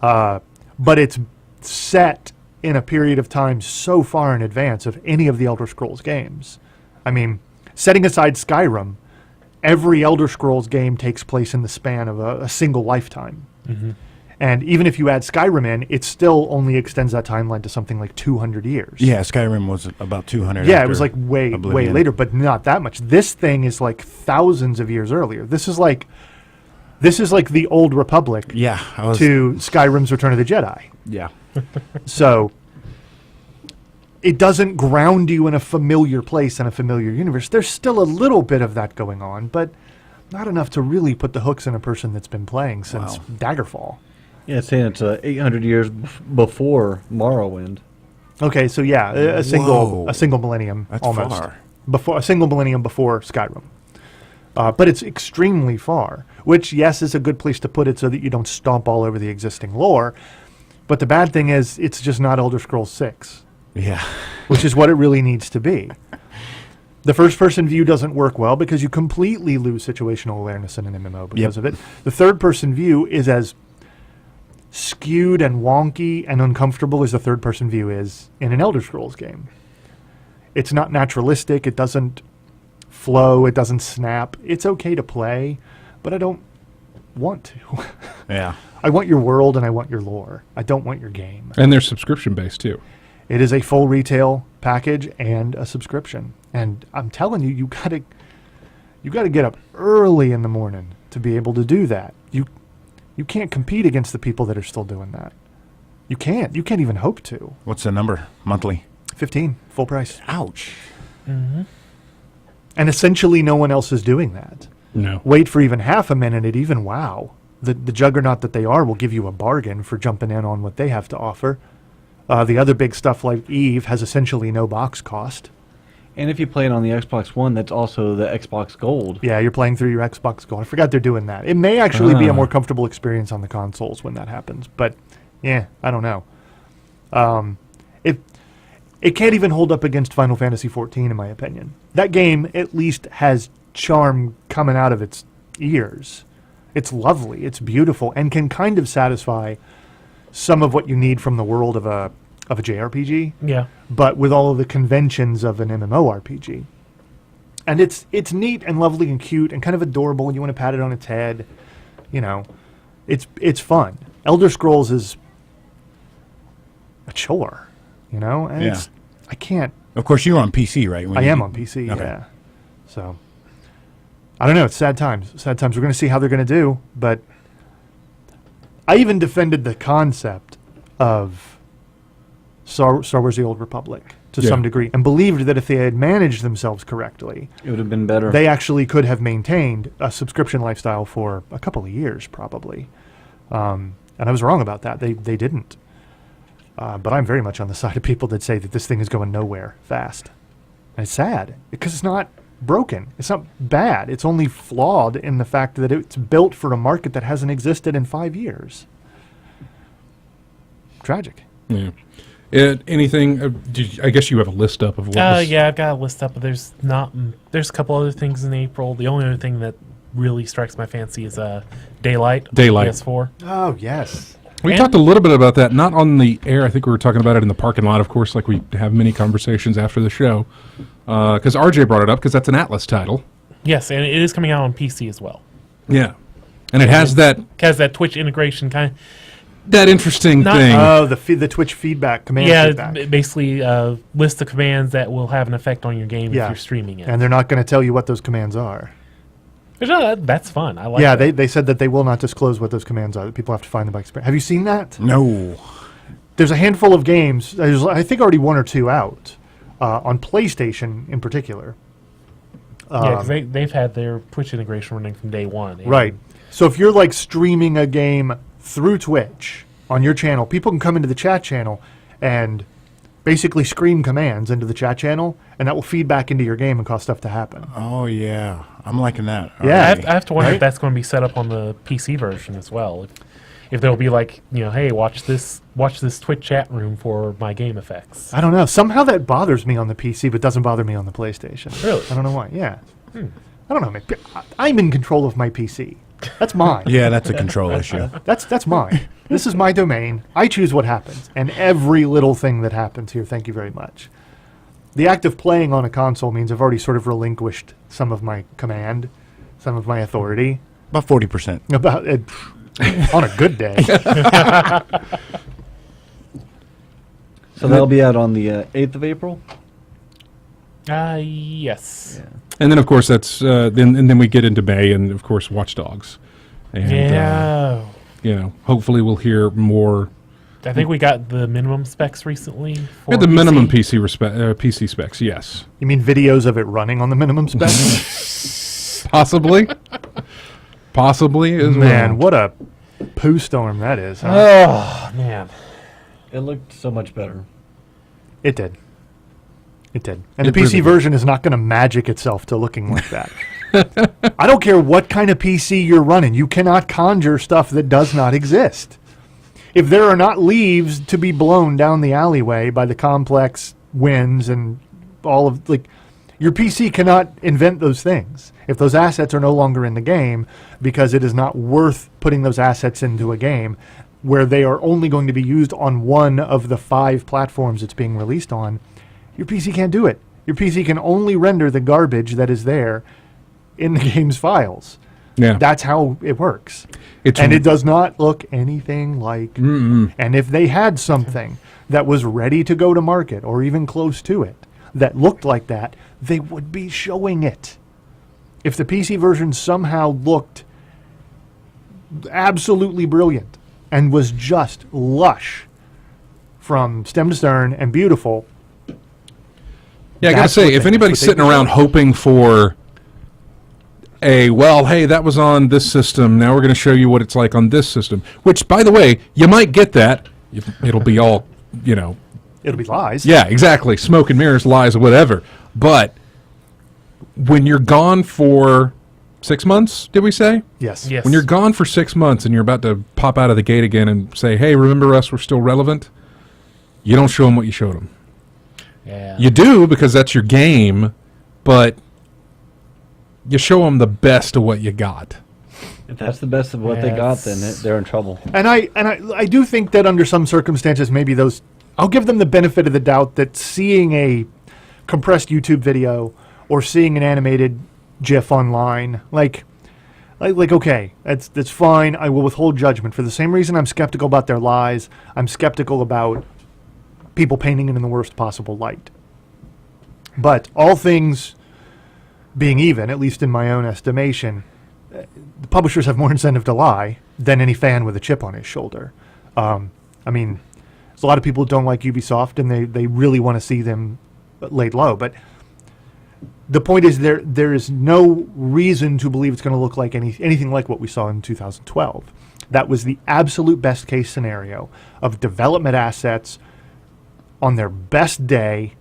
but it's set in a period of time so far in advance of any of the Elder Scrolls games. I mean, setting aside Skyrim, every Elder Scrolls game takes place in the span of a single lifetime. And even if you add Skyrim in, it still only extends that timeline to something like 200 years. Yeah, Skyrim was about 200. Yeah, it was like way Oblivion. later, but not that much. This thing is like thousands of years earlier. This is like the Old Republic Yeah, to Skyrim's Return of the Jedi. Yeah. So it doesn't ground you in a familiar place and a familiar universe. There's still a little bit of that going on, but not enough to really put the hooks in a person that's been playing since Daggerfall. Yeah, it's saying it's 800 years before Morrowind. Okay, so yeah, a single millennium That's almost far. before a single millennium before Skyrim. But it's extremely far, which yes is a good place to put it so that you don't stomp all over the existing lore. But the bad thing is it's just not Elder Scrolls 6, Yeah. which is what it really needs to be. The first-person view doesn't work well because you completely lose situational awareness in an MMO because of it. The third-person view is as skewed and wonky and uncomfortable as the third-person view is in an Elder Scrolls game. It's not naturalistic. It doesn't flow. It doesn't snap. It's okay to play, but I don't want to. Yeah. I want your world and I want your lore. I don't want your game. And they're subscription-based, too. It is a full retail package and a subscription. And I'm telling you, you gotta get up early in the morning to be able to do that. You can't compete against the people that are still doing that. You can't. You can't even hope to. What's the number monthly? 15, full price. Ouch. And essentially no one else is doing that. No. Wait for even half a minute, and even WoW, the juggernaut that they are, will give you a bargain for jumping in on what they have to offer. The other big stuff like EVE has essentially no box cost. And if you play it on the Xbox One, that's also the Xbox Gold. Yeah, you're playing through your Xbox Gold. I forgot they're doing that. It may actually be a more comfortable experience on the consoles when that happens, but yeah, I don't know. It can't even hold up against Final Fantasy XIV, in my opinion. That game at least has charm coming out of its ears. It's lovely, it's beautiful, and can kind of satisfy some of what you need from the world of a JRPG. Yeah. But with all of the conventions of an MMORPG. And it's neat and lovely and cute and kind of adorable, and you want to pat it on its head. You know, it's fun. Elder Scrolls is a chore, you know? And Yeah. I can't. Of course, you're on PC, right? I am on PC, Okay. yeah. So, I don't know. It's sad times. Sad times. We're going to see how they're going to do, but I even defended the concept of Star Wars The Old Republic to some degree, and believed that if they had managed themselves correctly, It would have been better. they actually could have maintained a subscription lifestyle for a couple of years, probably. And I was wrong about that. They didn't. But I'm very much on the side of people that say that this thing is going nowhere fast. And it's sad, because it's not broken. It's not bad. It's only flawed in the fact that it's built for a market that hasn't existed in 5 years. Tragic. Yeah. Anything? I guess you have a list up of what. Yeah, I've got a list up, but there's a couple other things in April. The only other thing that really strikes my fancy is Daylight. on Daylight. PS4. Oh, yes. We And- talked a little bit about that, not on the air. I think we were talking about it in the parking lot, of course, like we have many conversations after the show. Because RJ brought it up, because that's an Atlas title. Yes, and it is coming out on PC as well. Yeah. And it has that Twitch integration kind of. interesting Not- thing. Oh, the Twitch feedback, command feedback. Basically a list of commands that will have an effect on your game Yeah. if you're streaming it. And they're not going to tell you what those commands are. But no, that's fun. I like Yeah, that. they said that they will not disclose what those commands are. That people have to find them by experience. Have you seen that? No. There's a handful of games. There's, I think, already one or two out on PlayStation in particular. Yeah, because they've had their Twitch integration running from day one. and- Right. So if you're like streaming a game through Twitch on your channel, people can come into the chat channel and basically scream commands into the chat channel, and that will feed back into your game and cause stuff to happen. Oh, yeah. I'm liking that. Yeah. already. I have to wonder Right? if that's going to be set up on the PC version as well. If there'll be like, hey, watch this Twitch chat room for my game effects. I don't know. Somehow that bothers me on the PC, but doesn't bother me on the PlayStation. Really? I don't know why. Yeah. I don't know. Man. I'm in control of my PC. That's mine. Yeah, that's a control issue. That's mine. This is my domain. I choose what happens, and every little thing that happens here. Thank you very much. The act of playing on a console means I've already sort of relinquished some of my command, some of my authority. About 40%. About On a good day. So that'll be out on the 8th of April? Yes. Yeah. And then, of course, that's then we get into May, and of course, Watch Dogs. And, Yeah. Hopefully, we'll hear more. I think we got the minimum specs recently. For The minimum PC. PC specs, yes, You mean videos of it running on the minimum specs? possibly, possibly as Man, well. what a poo storm that is. Huh? Oh man. It looked so much better. It did. It did. And It the PC really did. version is not going to magic itself to looking like that. I don't care what kind of PC you're running. You cannot conjure stuff that does not exist. If there are not leaves to be blown down the alleyway by the complex winds and all of, your PC cannot invent those things. If those assets are no longer in the game because it is not worth putting those assets into a game where they are only going to be used on one of the 5 platforms it's being released on, your PC can't do it. Your PC can only render the garbage that is there in the game's files. Yeah, That's how it works. it's And it does not look anything like. And if they had something that was ready to go to market or even close to it that looked like that, they would be showing it. If the PC version somehow looked absolutely brilliant and was just lush from stem to stern and beautiful. Yeah, I gotta That's say, what if they- anybody's that's what sitting they around do. hoping for hey, that was on this system, now we're going to show you what it's like on this system, which, by the way, you might get that. It'll be all, It'll be lies. yeah, exactly, smoke and mirrors, lies, whatever. But when you're gone for 6 months, did we say? Yes. Yes. When you're gone for 6 months and you're about to pop out of the gate again and say, hey, remember us, we're still relevant, you don't show them what you showed them. Yeah. You do because that's your game, but you show them the best of what you got. If that's the best of what they got, then they're in trouble. And I do think that under some circumstances, maybe those, I'll give them the benefit of the doubt that seeing a compressed YouTube video or seeing an animated GIF online, like okay, that's fine. I will withhold judgment for the same reason I'm skeptical about their lies. I'm skeptical about people painting it in the worst possible light. But all things being even, at least in my own estimation, the publishers have more incentive to lie than any fan with a chip on his shoulder. I mean, there's a lot of people who don't like Ubisoft, and they really want to see them laid low. But the point is, there is no reason to believe it's going to look like anything like what we saw in 2012. That was the absolute best case scenario of development assets on their best day,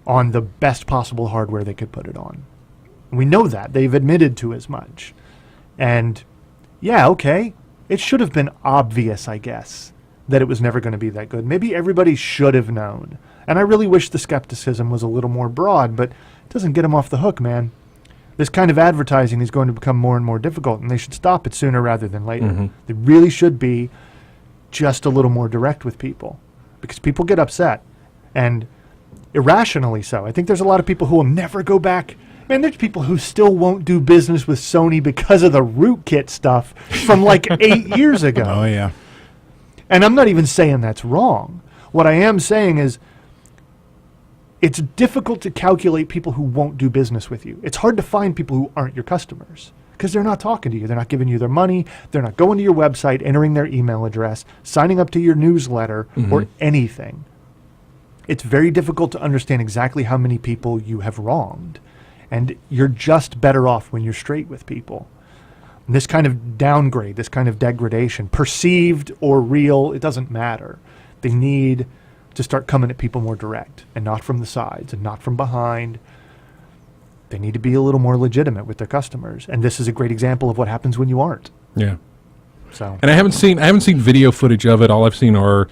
on the best possible hardware they could put it on. We know that. They've admitted to as much. And yeah, okay, it should have been obvious, I guess, that it was never going to be that good. Maybe everybody should have known. And I really wish the skepticism was a little more broad, but it doesn't get them off the hook, man. This kind of advertising is going to become more and more difficult, and they should stop it sooner rather than later. They really should be just a little more direct with people, because people get upset, and irrationally so. I think there's a lot of people who will never go back. Man, there's people who still won't do business with Sony because of the rootkit stuff from like 8 years ago. Oh, yeah. And I'm not even saying that's wrong. What I am saying is it's difficult to calculate people who won't do business with you. It's hard to find people who aren't your customers because they're not talking to you. They're not giving you their money. They're not going to your website, entering their email address, signing up to your newsletter, or anything. It's very difficult to understand exactly how many people you have wronged. And you're just better off when you're straight with people. And this kind of downgrade, this kind of degradation, perceived or real, it doesn't matter. They need to start coming at people more direct and not from the sides and not from behind. They need to be a little more legitimate with their customers. And this is a great example of what happens when you aren't. Yeah. So And I haven't seen video footage of it. All I've seen are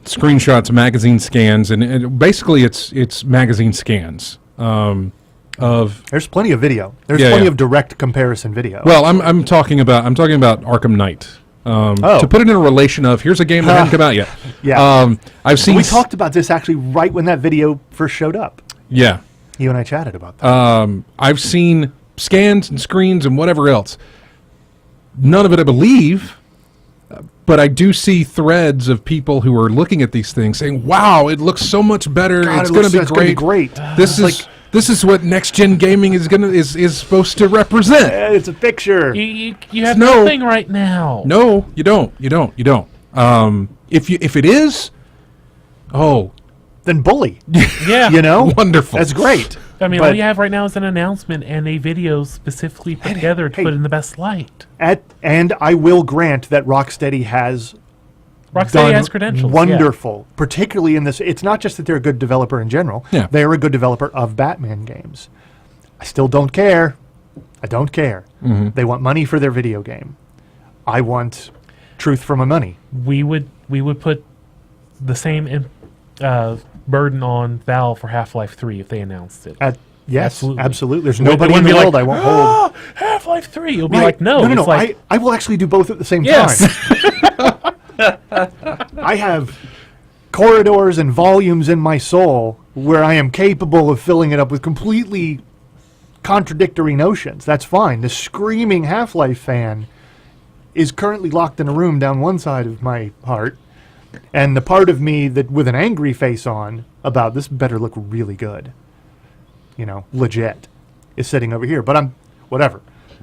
screenshots, magazine scans, and basically it's magazine scans of. there's plenty of video. There's Yeah, plenty yeah. of direct comparison video. Well, I'm talking about Arkham Knight. To put it in a relation of here's a game that hasn't come out yet. Yeah. I've seen. We talked about this actually right when that video first showed up. Yeah. You and I chatted about that. I've seen scans and screens and whatever else. none of it I believe. But I do see threads of people who are looking at these things saying, "Wow, it looks so much better. God, it's it going to looks- be it's gonna great. be great." This is what next gen gaming is supposed to represent." It's a picture. You have No. nothing right now. No, you don't. You don't. If it is, Then bully. Yeah. You know? wonderful. That's great. I mean, But- all you have right now is an announcement and a video specifically put together to hey. put in the best light. And I will grant that Rocksteady has Rocksteady done has credentials. yeah. wonderful, particularly in this. It's not just that they're a good developer in general. Yeah. They are a good developer of Batman games. I still don't care. I don't care. They want money for their video game. I want truth for my money. We would put the same burden on Valve for Half-Life 3 if they announced it. Yes, Absolutely. absolutely. There's It nobody in wouldn't the be world like, I won't hold. Half-Life 3. You'll be Right. like, no. no. It's like, I will actually do both at the same yes. time. I have corridors and volumes in my soul where I am capable of filling it up with completely contradictory notions. That's fine. The screaming Half-Life fan is currently locked in a room down one side of my heart, and the part of me that with an angry face on about this better look really good, legit, is sitting over here. But I'm whatever.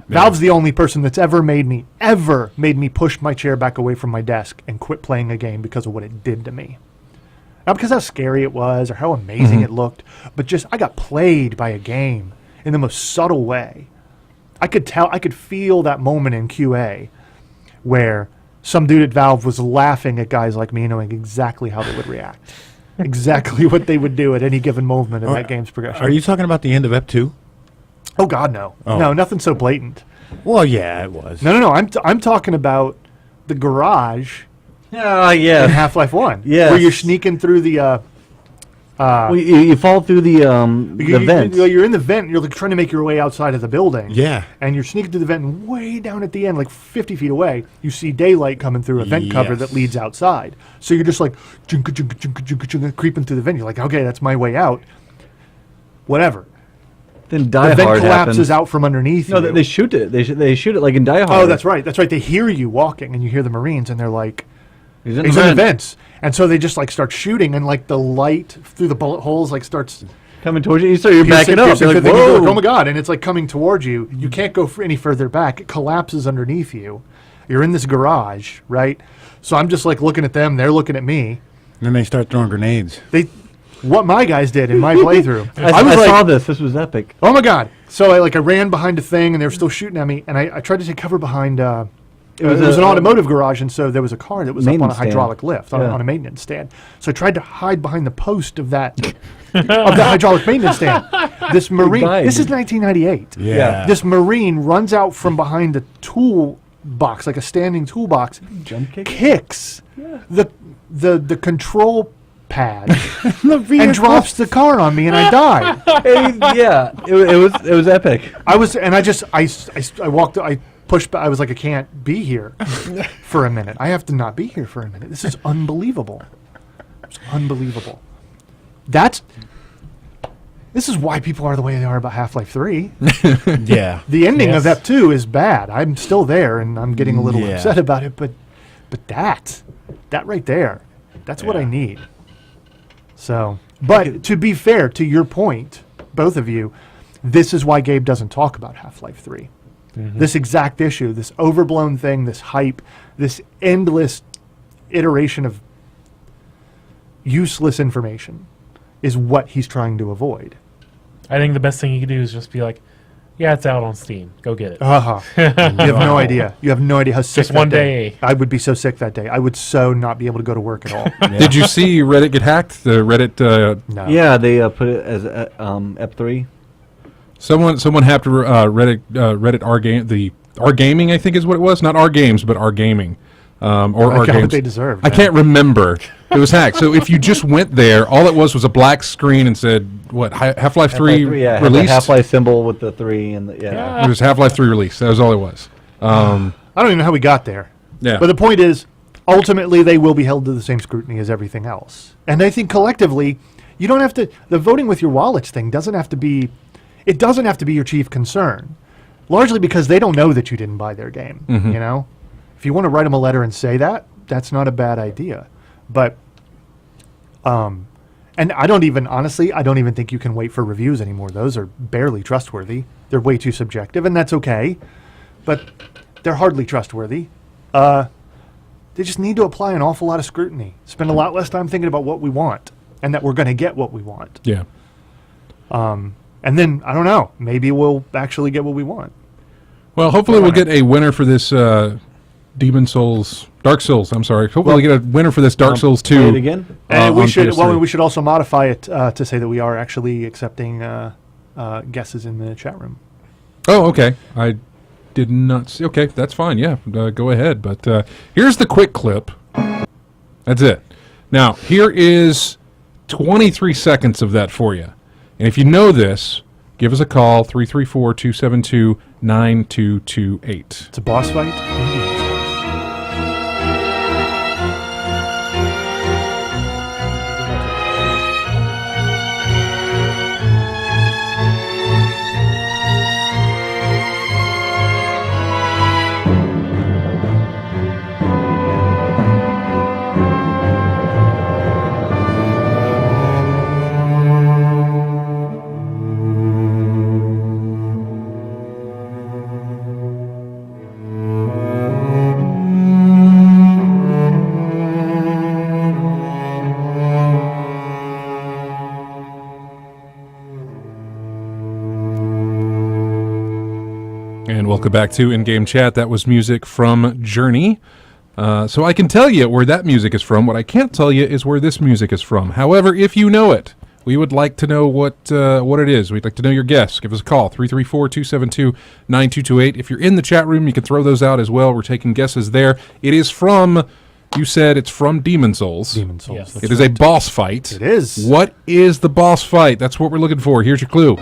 Valve's the only person that's ever made me push my chair back away from my desk and quit playing a game because of what it did to me. Not because how scary it was or how amazing it looked, but just I got played by a game in the most subtle way. I could feel that moment in QA where some dude at Valve was laughing at guys like me, knowing exactly how they would react, exactly what they would do at any given moment in that game's progression. Are you talking about the end of Ep 2? Oh God, no, no, nothing so blatant. Well, yeah, it was. No. I'm talking about the garage Oh, in yeah. Half-Life 1, Yes. where you're sneaking through the Well, you fall through the vents. You're in the vent. You're like trying to make your way outside of the building. Yeah. And you're sneaking through the vent, and way down at the end, like 50 feet away, you see daylight coming through a vent cover Yes. that leads outside. So you're just like junka, junka, junka, junka, junka, creeping through the vent. You're like, okay, that's my way out. Whatever. Then Die The vent Hard collapses happens. out from underneath No, you. they shoot it. They shoot it like in Die Hard. Oh, that's right. That's right. They hear you walking, and you hear the Marines, and they're like, He's in he's the in the vent. vents. And so they just like start shooting, and like the light through the bullet holes like starts Coming towards you. So you're backing up. piercing You're through like, the thing. You're whoa. like, oh my God. And it's like coming towards you. You can't go any further back. It collapses underneath you. You're in this garage, right? So I'm just like looking at them. They're looking at me. And then they start throwing grenades. What my guys did in my playthrough. I was like, saw this. This was epic. oh my God. So I ran behind a thing, and they were still shooting at me. And I tried to take cover behind. It was an automotive garage, and so there was a car that was up on a Maintenance stand. hydraulic lift Yeah. on a maintenance stand. So I tried to hide behind the post of that of the hydraulic maintenance stand. This Marine. died. This is 1998. Yeah. This Marine runs out from behind the tool box, like a standing toolbox, Jump kick? kicks the control pad and drops the car on me, and I died. Yeah, it was epic. I walked. I pushed back. I was like, I can't be here for a minute. I have to not be here for a minute. This is unbelievable. It's unbelievable. This is why people are the way they are about Half-Life 3. Yeah. The ending of Yes. Ep 2 is bad. I'm still there, and I'm getting a little Yeah. upset about it. But that right there, that's what I Yeah. need. So, but to be fair, to your point, both of you, this is why Gabe doesn't talk about Half-Life 3. This exact issue, this overblown thing, this hype, this endless iteration of useless information is what he's trying to avoid. I think the best thing you can do is just be like, yeah, it's out on Steam. Go get it. You have no idea. You have no idea how sick Just that one day. I would be so sick that day. I would so not be able to go to work at all. Did you see Reddit get hacked? The Reddit No. Yeah, they put it as Ep 3. someone hacked Reddit R gaming, I think is what it was. Not R games, but R gaming. Or I R got what games. they deserved. I can't remember. It was hacked. So if you just went there, all it was a black screen and said, "What Half-Life 3 yeah, released?" Half-Life symbol with the 3 and the It was Half-Life 3 release. That was all it was. I don't even know how we got there. Yeah. But the point is, ultimately, they will be held to the same scrutiny as everything else. And I think collectively, you don't have to. The voting with your wallets thing doesn't have to be. It doesn't have to be your chief concern. largely because they don't know that you didn't buy their game. Mhm. You know, if you want to write them a letter and say that, that's not a bad idea. But, and I don't even think you can wait for reviews anymore. Those are barely trustworthy. They're way too subjective, and that's okay. But they're hardly trustworthy. They just need to apply an awful lot of scrutiny. Spend a lot less time thinking about what we want and that we're going to get what we want. Yeah. And then, I don't know, maybe we'll actually get what we want. Well, hopefully we'll get a winner for this Dark Souls. I'm sorry. Hopefully we'll get a winner for this Dark Souls 2. Play it again? And on we should PS3. we should also modify it to say that we are actually accepting guesses in the chat room. Oh, okay. I did not see. Okay, that's fine. Yeah, go ahead. But here's the quick clip. That's it. Now, here is 23 seconds of that for you. And if you know this, give us a call, 334-272-9228. It's a boss fight. Indeed. And welcome back to In-Game Chat. That was music from Journey. So I can tell you where that music is from. What I can't tell you is where this music is from. However, if you know it, we would like to know what it is. We'd like to know your guess. Give us a call, 334-272-9228. If you're in the chat room, you can throw those out as well. We're taking guesses there. It is from, you said it's from Demon Souls. Demon Souls. Yes. That's It is a boss fight. It is. What is the boss fight? That's what we're looking for. Here's your clue.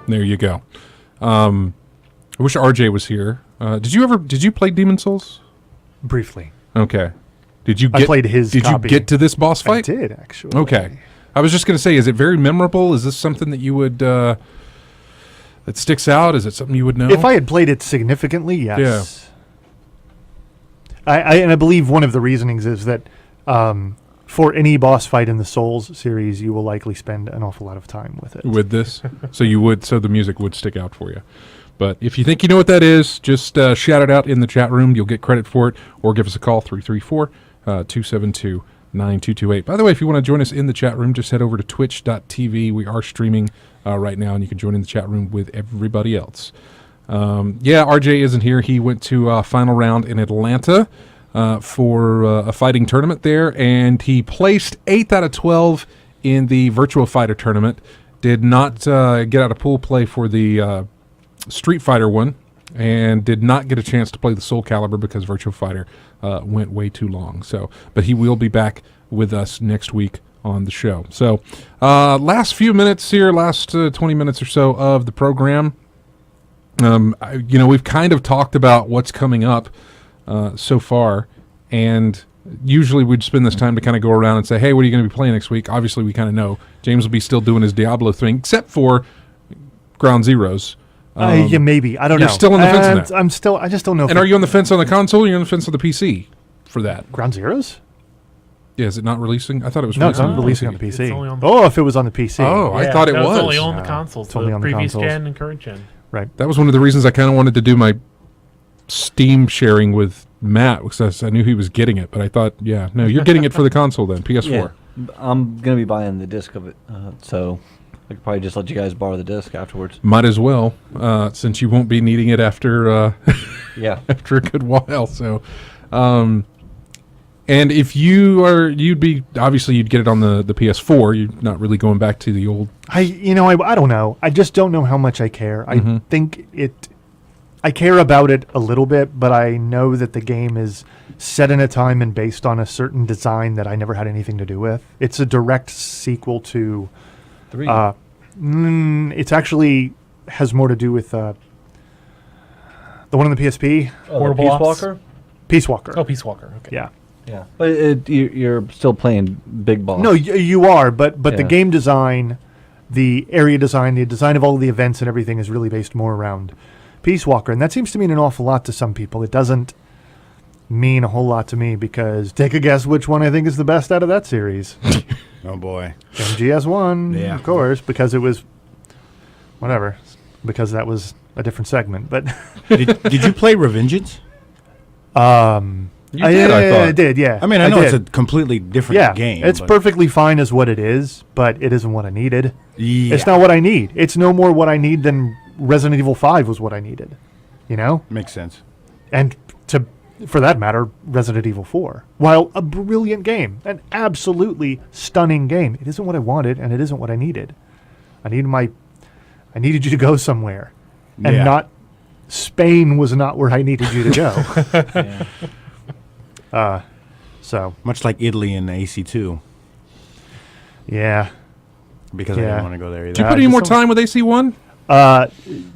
There you go. I wish RJ was here. Did you play Demon Souls? Briefly. Okay. Did you I get, played his Did copy. you get to this boss I fight? did, actually. Okay. I was just going to say, is it very memorable? Is this something that you would that sticks out? Is it something you would know? If I had played it significantly, yes. I believe one of the reasonings is that for any boss fight in the Souls series, you will likely spend an awful lot of time with it. with this, so the music would stick out for you. But if you think you know what that is, just shout it out in the chat room. You'll get credit for it, or give us a call, 334-272-9228. By the way, if you want to join us in the chat room, just head over to twitch.tv. We are streaming right now, and you can join in the chat room with everybody else. RJ isn't here. He went to final round in Atlanta for a fighting tournament there, and he placed 8th out of 12 in the Virtua Fighter tournament. Did not get out of pool play for the Street Fighter one, and did not get a chance to play the Soul Calibur because Virtua Fighter went way too long. So, but he will be back with us next week on the show. So, last few minutes here, last 20 minutes or so of the program. We've kind of talked about what's coming up so far, and usually we'd spend this time to kind of go around and say, hey, what are you going to be playing next week? Obviously, we kind of know James will be still doing his Diablo thing, except for Ground Zeroes. Yeah, maybe. I don't know. You're still on the fence on that. I just don't know. And are you on the fence on the console, or are you on the fence on the PC for that? Ground Zeroes? Yeah, is it not releasing? I thought it was No, it's releasing not releasing on the It's PC. only on the- If it was on the PC. Oh, I thought it no, was. It's only on the No, consoles. it's only The on the previous consoles. gen and current gen. Right. That was one of the reasons I kind of wanted to do my Steam sharing with Matt, because I knew he was getting it. But I thought, you're getting it for the console then, PS4. Yeah, I'm gonna be buying the disc of it, so I could probably just let you guys borrow the disc afterwards. Might as well, since you won't be needing it after Yeah. after a good while. So, and if you'd get it on the PS4. You're not really going back to the old. I don't know. I just don't know how much I care. I think I care about it a little bit, but I know that the game is set in a time and based on a certain design that I never had anything to do with. It's a direct sequel to 3. it's actually has more to do with the one on the PSP, Portable Peace Ops? Walker? Peace Walker. Oh, Peace Walker. Okay. Yeah. Yeah. But you're still playing Big Boss. No, you are, but the Yeah. game design, the area design, the design of all the events and everything is really based more around Peace Walker, and that seems to mean an awful lot to some people. It doesn't mean a whole lot to me because take a guess which one I think is the best out of that series. Oh boy. MGS1, Yeah. of course, because it was whatever, because that was a different segment. But Did you play Revengeance? You did, I thought. I did, yeah. I mean, I know it's a did. completely different yeah, game. it's but- perfectly fine as what it is, but it isn't what I needed. Yeah. It's not what I need. It's no more what I need than Resident Evil 5 was what I needed. You know? Makes sense. And for that matter, Resident Evil 4. While a brilliant game, an absolutely stunning game, it isn't what I wanted and it isn't what I needed. I needed you to go somewhere. And Yeah. not Spain was not where I needed you to go. Yeah. So, Much like Italy in AC2, yeah. because I Yeah. didn't want to go there Did you either. put any more just time with AC1?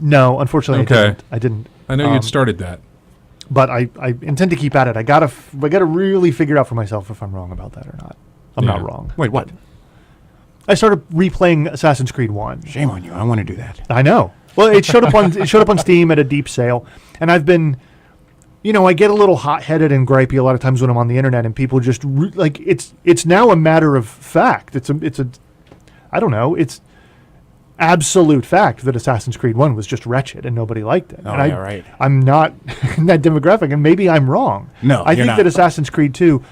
No, unfortunately Okay. I didn't. I know you'd started that. But I intend to keep at it. I gotta really figure out for myself if I'm wrong about that or not. I'm not Yeah. wrong. Wait, what? I started replaying Assassin's Creed 1. Shame on you. I want to do that. I know. Well, it showed up on Steam at a deep sale, and I've been, I get a little hot-headed and gripey a lot of times when I'm on the internet, and people just it's now a matter of fact. It's absolute fact that Assassin's Creed 1 was just wretched and nobody liked it. Oh, and yeah, right. I'm not in that demographic, and maybe I'm wrong. No, I you're think not. that Assassin's Creed 2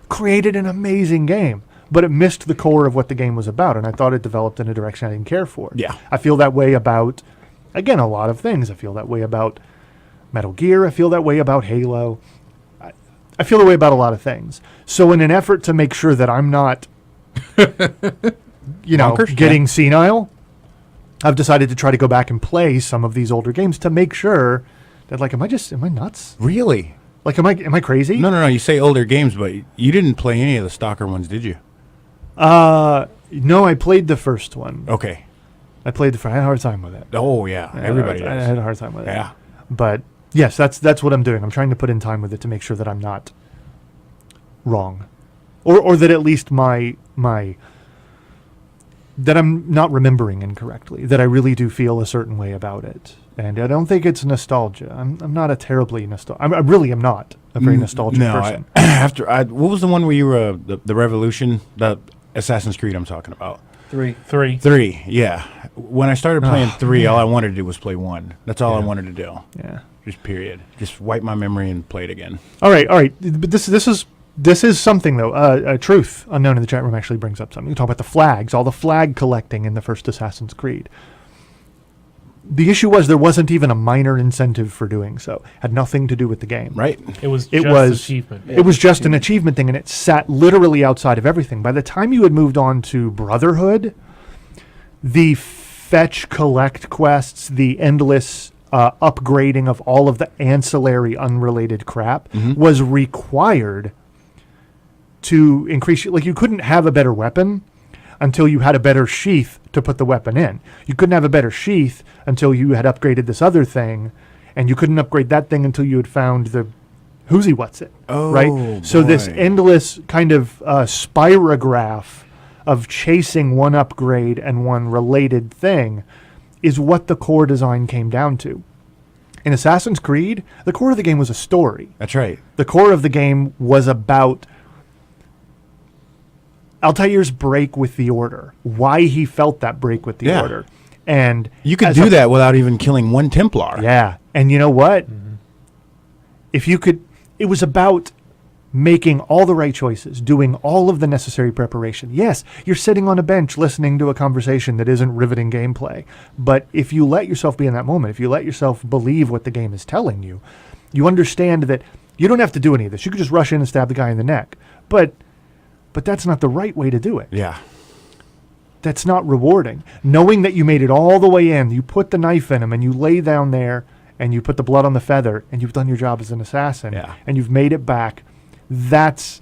created an amazing game, but it missed the core of what the game was about, and I thought it developed in a direction I didn't care for. Yeah. I feel that way about, again, a lot of things. I feel that way about Metal Gear. I feel that way about Halo. I feel that way about a lot of things. So in an effort to make sure that I'm not, Bonkers? getting senile, I've decided to try to go back and play some of these older games to make sure that, am I nuts? Really? Am I crazy? No. You say older games, but you didn't play any of the Stalker ones, did you? No, I played the first one. Okay. I had a hard time with it. Oh, yeah. Everybody I does. had a hard time with it. Yeah. But yes, that's what I'm doing. I'm trying to put in time with it to make sure that I'm not wrong, or that at least my that I'm not remembering incorrectly. That I really do feel a certain way about it, and I don't think it's nostalgia. I'm not a terribly nostalgic. I really am not a very nostalgic person. What was the one where you were the Revolution, the Assassin's Creed I'm talking about? 3. 3, yeah. When I started playing 3, all I wanted to do was play 1. That's all I Yeah. wanted to do. Yeah. Just period. Just wipe my memory and play it again. All right. But this is something though. Truth Unknown in the chat room actually brings up something. We talk about the flags, all the flag collecting in the first Assassin's Creed. The issue was there wasn't even a minor incentive for doing so. Had nothing to do with the game. Right? It was It just was achievement. It was just an achievement thing, and it sat literally outside of everything. By the time you had moved on to Brotherhood, the fetch collect quests, the endless upgrading of all of the ancillary unrelated crap was required to increase. Like, you couldn't have a better weapon until you had a better sheath to put the weapon in. You couldn't have a better sheath until you had upgraded this other thing, and you couldn't upgrade that thing until you had found the who's what's it. Oh, right? So this boy. endless kind of spirograph of chasing one upgrade and one related thing is what the core design came down to. In Assassin's Creed, the core of the game was a story. That's right. The core of the game was about Altair's break with the Order, why he felt that break with the Yeah. Order. And You could as do a- that without even killing one Templar. Yeah. And you know what? If you could, it was about making all the right choices, doing all of the necessary preparation. Yes, you're sitting on a bench listening to a conversation that isn't riveting gameplay. But if you let yourself be in that moment, if you let yourself believe what the game is telling you, you understand that you don't have to do any of this. You could just rush in and stab the guy in the neck. But that's not the right way to do it. Yeah. That's not rewarding. Knowing that you made it all the way in, you put the knife in him, and you lay down there, and you put the blood on the feather and you've done your job as an assassin Yeah. and you've made it back, that's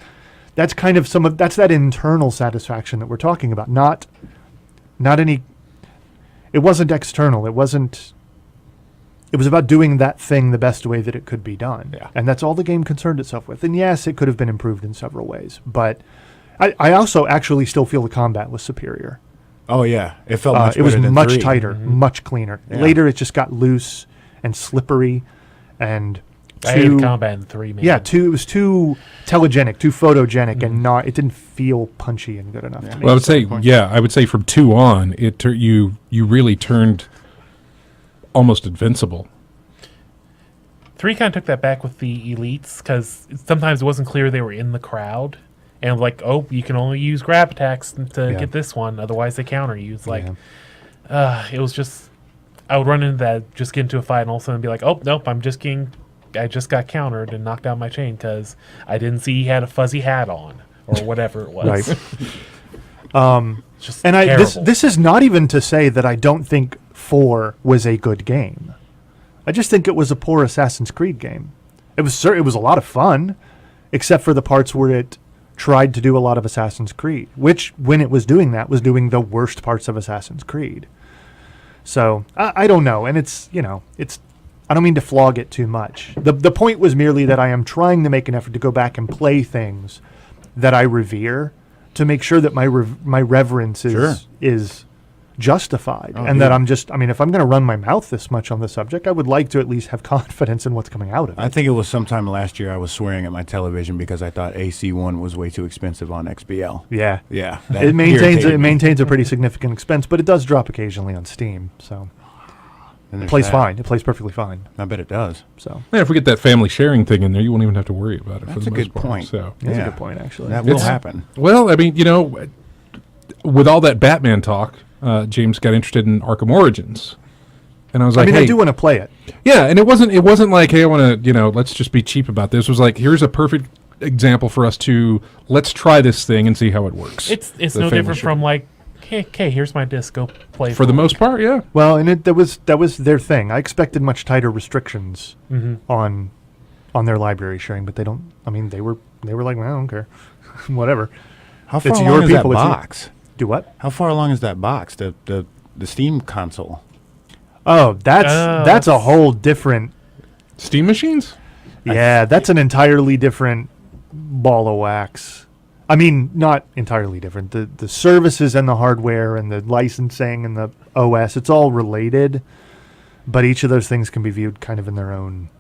kind of that's that internal satisfaction that we're talking about. Not any. It wasn't external. It was about doing that thing the best way that it could be done. Yeah. And that's all the game concerned itself with. And yes, it could have been improved in several ways. But I also actually still feel the combat was superior. Oh yeah, it felt much It was better than much 3. tighter, much cleaner. Yeah. Later, it just got loose and slippery. And I hated combat in 3, man. it was too telegenic, too photogenic, and it didn't feel punchy and good enough to me. Well, I would say from 2 on, you really turned almost invincible. 3 kind of took that back with the elites because sometimes it wasn't clear they were in the crowd. And like, oh, you can only use grab attacks to get this one, otherwise they counter you. It's like, it was just, I would run into that, just get into a fight, and all of a sudden be like, oh, nope, I just got countered and knocked out my chain because I didn't see he had a fuzzy hat on or whatever it was. Right. Just And terrible. this is not even to say that I don't think 4 was a good game. I just think it was a poor Assassin's Creed game. It was a lot of fun, except for the parts where it tried to do a lot of Assassin's Creed, which when it was doing that was doing the worst parts of Assassin's Creed. So I don't know, and it's I don't mean to flog it too much. The point was merely that I am trying to make an effort to go back and play things that I revere to make sure that my reverence is justified, and that if I'm going to run my mouth this much on the subject, I would like to at least have confidence in what's coming out of it. I think it was sometime last year I was swearing at my television because I thought AC1 was way too expensive on XBL. Yeah. Yeah. It maintains a pretty significant expense, but it does drop occasionally on Steam, so it plays fine. It plays perfectly fine. I bet it does. So Yeah, if we get that family sharing thing in there, you won't even have to worry about it. That's for the a most good part. point. So, that's a good point, actually. That will happen. well, I mean, with all that Batman talk, James got interested in Arkham Origins, and I was like, I hey, do want to play it. yeah, and it wasn't like, hey, I want to, let's just be cheap about this. It was like, here's a perfect example for us to let's try this thing and see how it works. It's The no family different sharing. from like, hey, here's my disc, go play For the most part, yeah. Well, and that was their thing. I expected much tighter restrictions on their library sharing, but they don't. I mean, they were like, well, I don't care, whatever. How far It's along your is that people, it's your- box? Do what? How far along is that box? The Steam console. Oh, that's a whole different. Steam machines? Yeah, that's an entirely different ball of wax. I mean, not entirely different. The services and the hardware and the licensing and the OS, it's all related, but each of those things can be viewed kind of in their own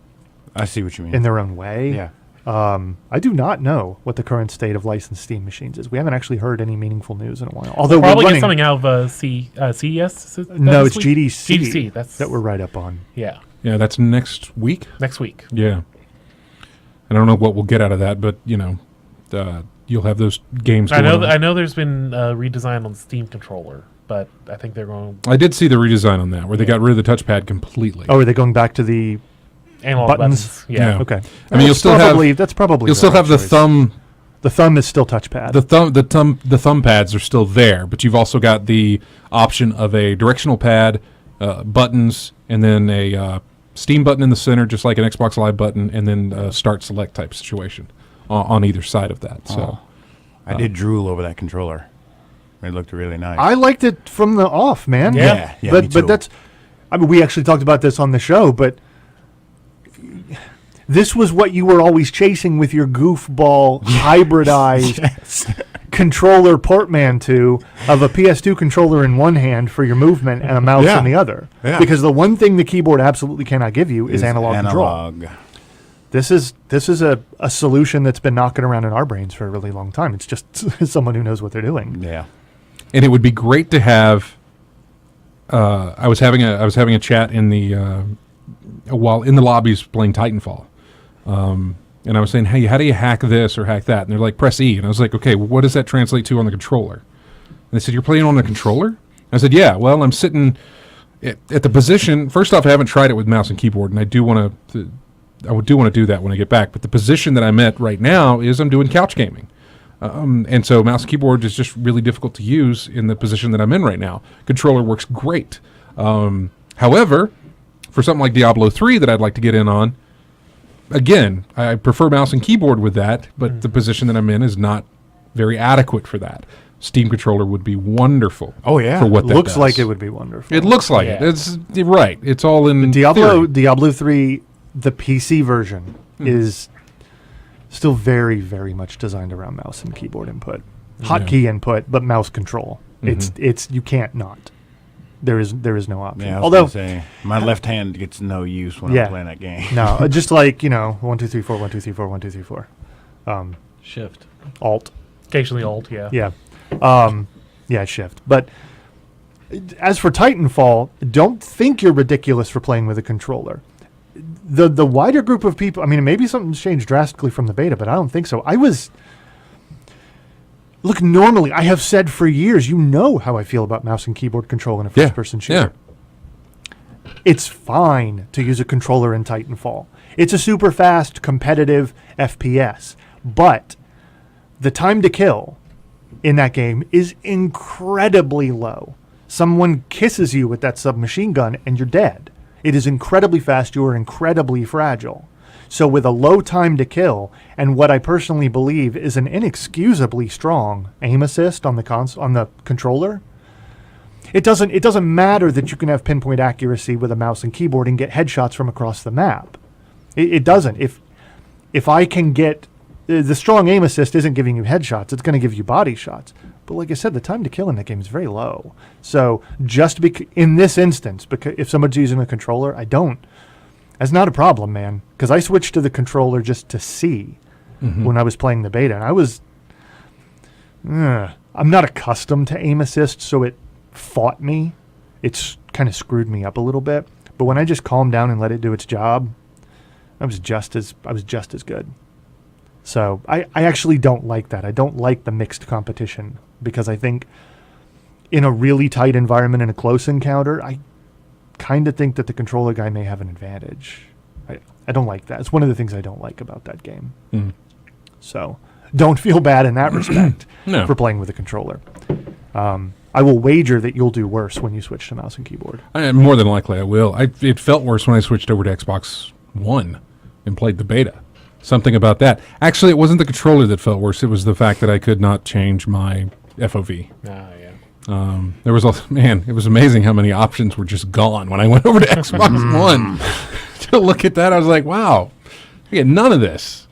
I see what you mean. way. Yeah. I do not know what the current state of licensed Steam machines is. We haven't actually heard any meaningful news in a while. Although probably we're get running, something out of CES. no, it's GDC. GDC. That's that we're right up on. Yeah, Yeah, that's next week. next week. Yeah. I don't know what we'll get out of that, but, you'll have those games I going on. know. There's been a redesign on the Steam controller, but I think they're going I did see the redesign on that, where they got rid of the touchpad completely. Oh, are they going back to the analog buttons? buttons. Yeah. Yeah. Okay. I mean, you'll still have that's probably you'll still the have right the choice. thumb. The thumb is still touchpad. The thumb pads are still there, but you've also got the option of a directional pad, buttons, and then a Steam button in the center, just like an Xbox Live button, and then a start select type situation on either side of that. So I did drool over that controller. It looked really nice. I liked it from the off, man. Yeah. Yeah, but me too. that's. I mean, we actually talked about this on the show, but this was what you were always chasing with your goofball hybridized controller portmanteau of a PS2 controller in one hand for your movement and a mouse Yeah. in the other. Yeah. Because the one thing the keyboard absolutely cannot give you is analog control. analog. This is a solution that's been knocking around in our brains for a really long time. It's just someone who knows what they're doing. Yeah. and it would be great to have. I was having a chat in the while in the lobbies playing Titanfall, and I was saying, hey, how do you hack this or hack that? And they're like, press E, and I was like, okay, well, what does that translate to on the controller? And they said, you're playing on the controller? I said, yeah. Well, I'm sitting at the position. First off, I haven't tried it with mouse and keyboard, and I do want to do that when I get back. But the position that I'm at right now is I'm doing couch gaming. And so mouse and keyboard is just really difficult to use in the position that I'm in right now. Controller works great. However, for something like Diablo 3 that I'd like to get in on, again, I prefer mouse and keyboard with that, but the position that I'm in is not very adequate for that. Steam controller would be wonderful. Oh, yeah. For what that Looks does. like it would be wonderful. It looks like it. Yeah. It's you're right. It's all in theory. Diablo 3, the PC version, is still very, very much designed around mouse and keyboard input. Hotkey input, but mouse control. It's you can't not. There is no option. Yeah, I was Although gonna say, my left hand gets no use when Yeah. I'm playing that game. no, just like 1 2 3 4 1 2 3 4 1 2 3 4. Shift. Alt. Occasionally alt, yeah. Yeah, shift. But as for Titanfall, don't think you're ridiculous for playing with a controller. The wider group of people, I mean, maybe something's changed drastically from the beta, but I don't think so. Look, normally, I have said for years, you know how I feel about mouse and keyboard control in a first-person shooter. It's fine to use a controller in Titanfall. It's a super fast, competitive FPS, but the time to kill in that game is incredibly low. Someone kisses you with that submachine gun and you're dead. It is incredibly fast. You are incredibly fragile. So with a low time to kill and what I personally believe is an inexcusably strong aim assist on the controller, it doesn't matter that you can have pinpoint accuracy with a mouse and keyboard and get headshots from across the map. It doesn't. If I can get the strong aim assist isn't giving you headshots, it's going to give you body shots. But like I said, the time to kill in that game is very low. So just in this instance, because if someone's using a controller, that's not a problem, man. Because I switched to the controller just to see when I was playing the beta, and I'm not accustomed to aim assist, so it fought me. It's kind of screwed me up a little bit. But when I just calmed down and let it do its job, I was just as good. So I actually don't like that. I don't like the mixed competition because I think in a really tight environment in a close encounter, I kind of think that the controller guy may have an advantage. I don't like that. It's one of the things I don't like about that game. So don't feel bad in that respect for playing with a controller. I will wager that you'll do worse when you switch to mouse and keyboard. More than likely I will. It felt worse when I switched over to Xbox One and played the beta. Something about that. Actually, it wasn't the controller that felt worse. It was the fact that I could not change my FOV. There was it was amazing how many options were just gone when I went over to Xbox One to look at that. I was like, wow, I get none of this.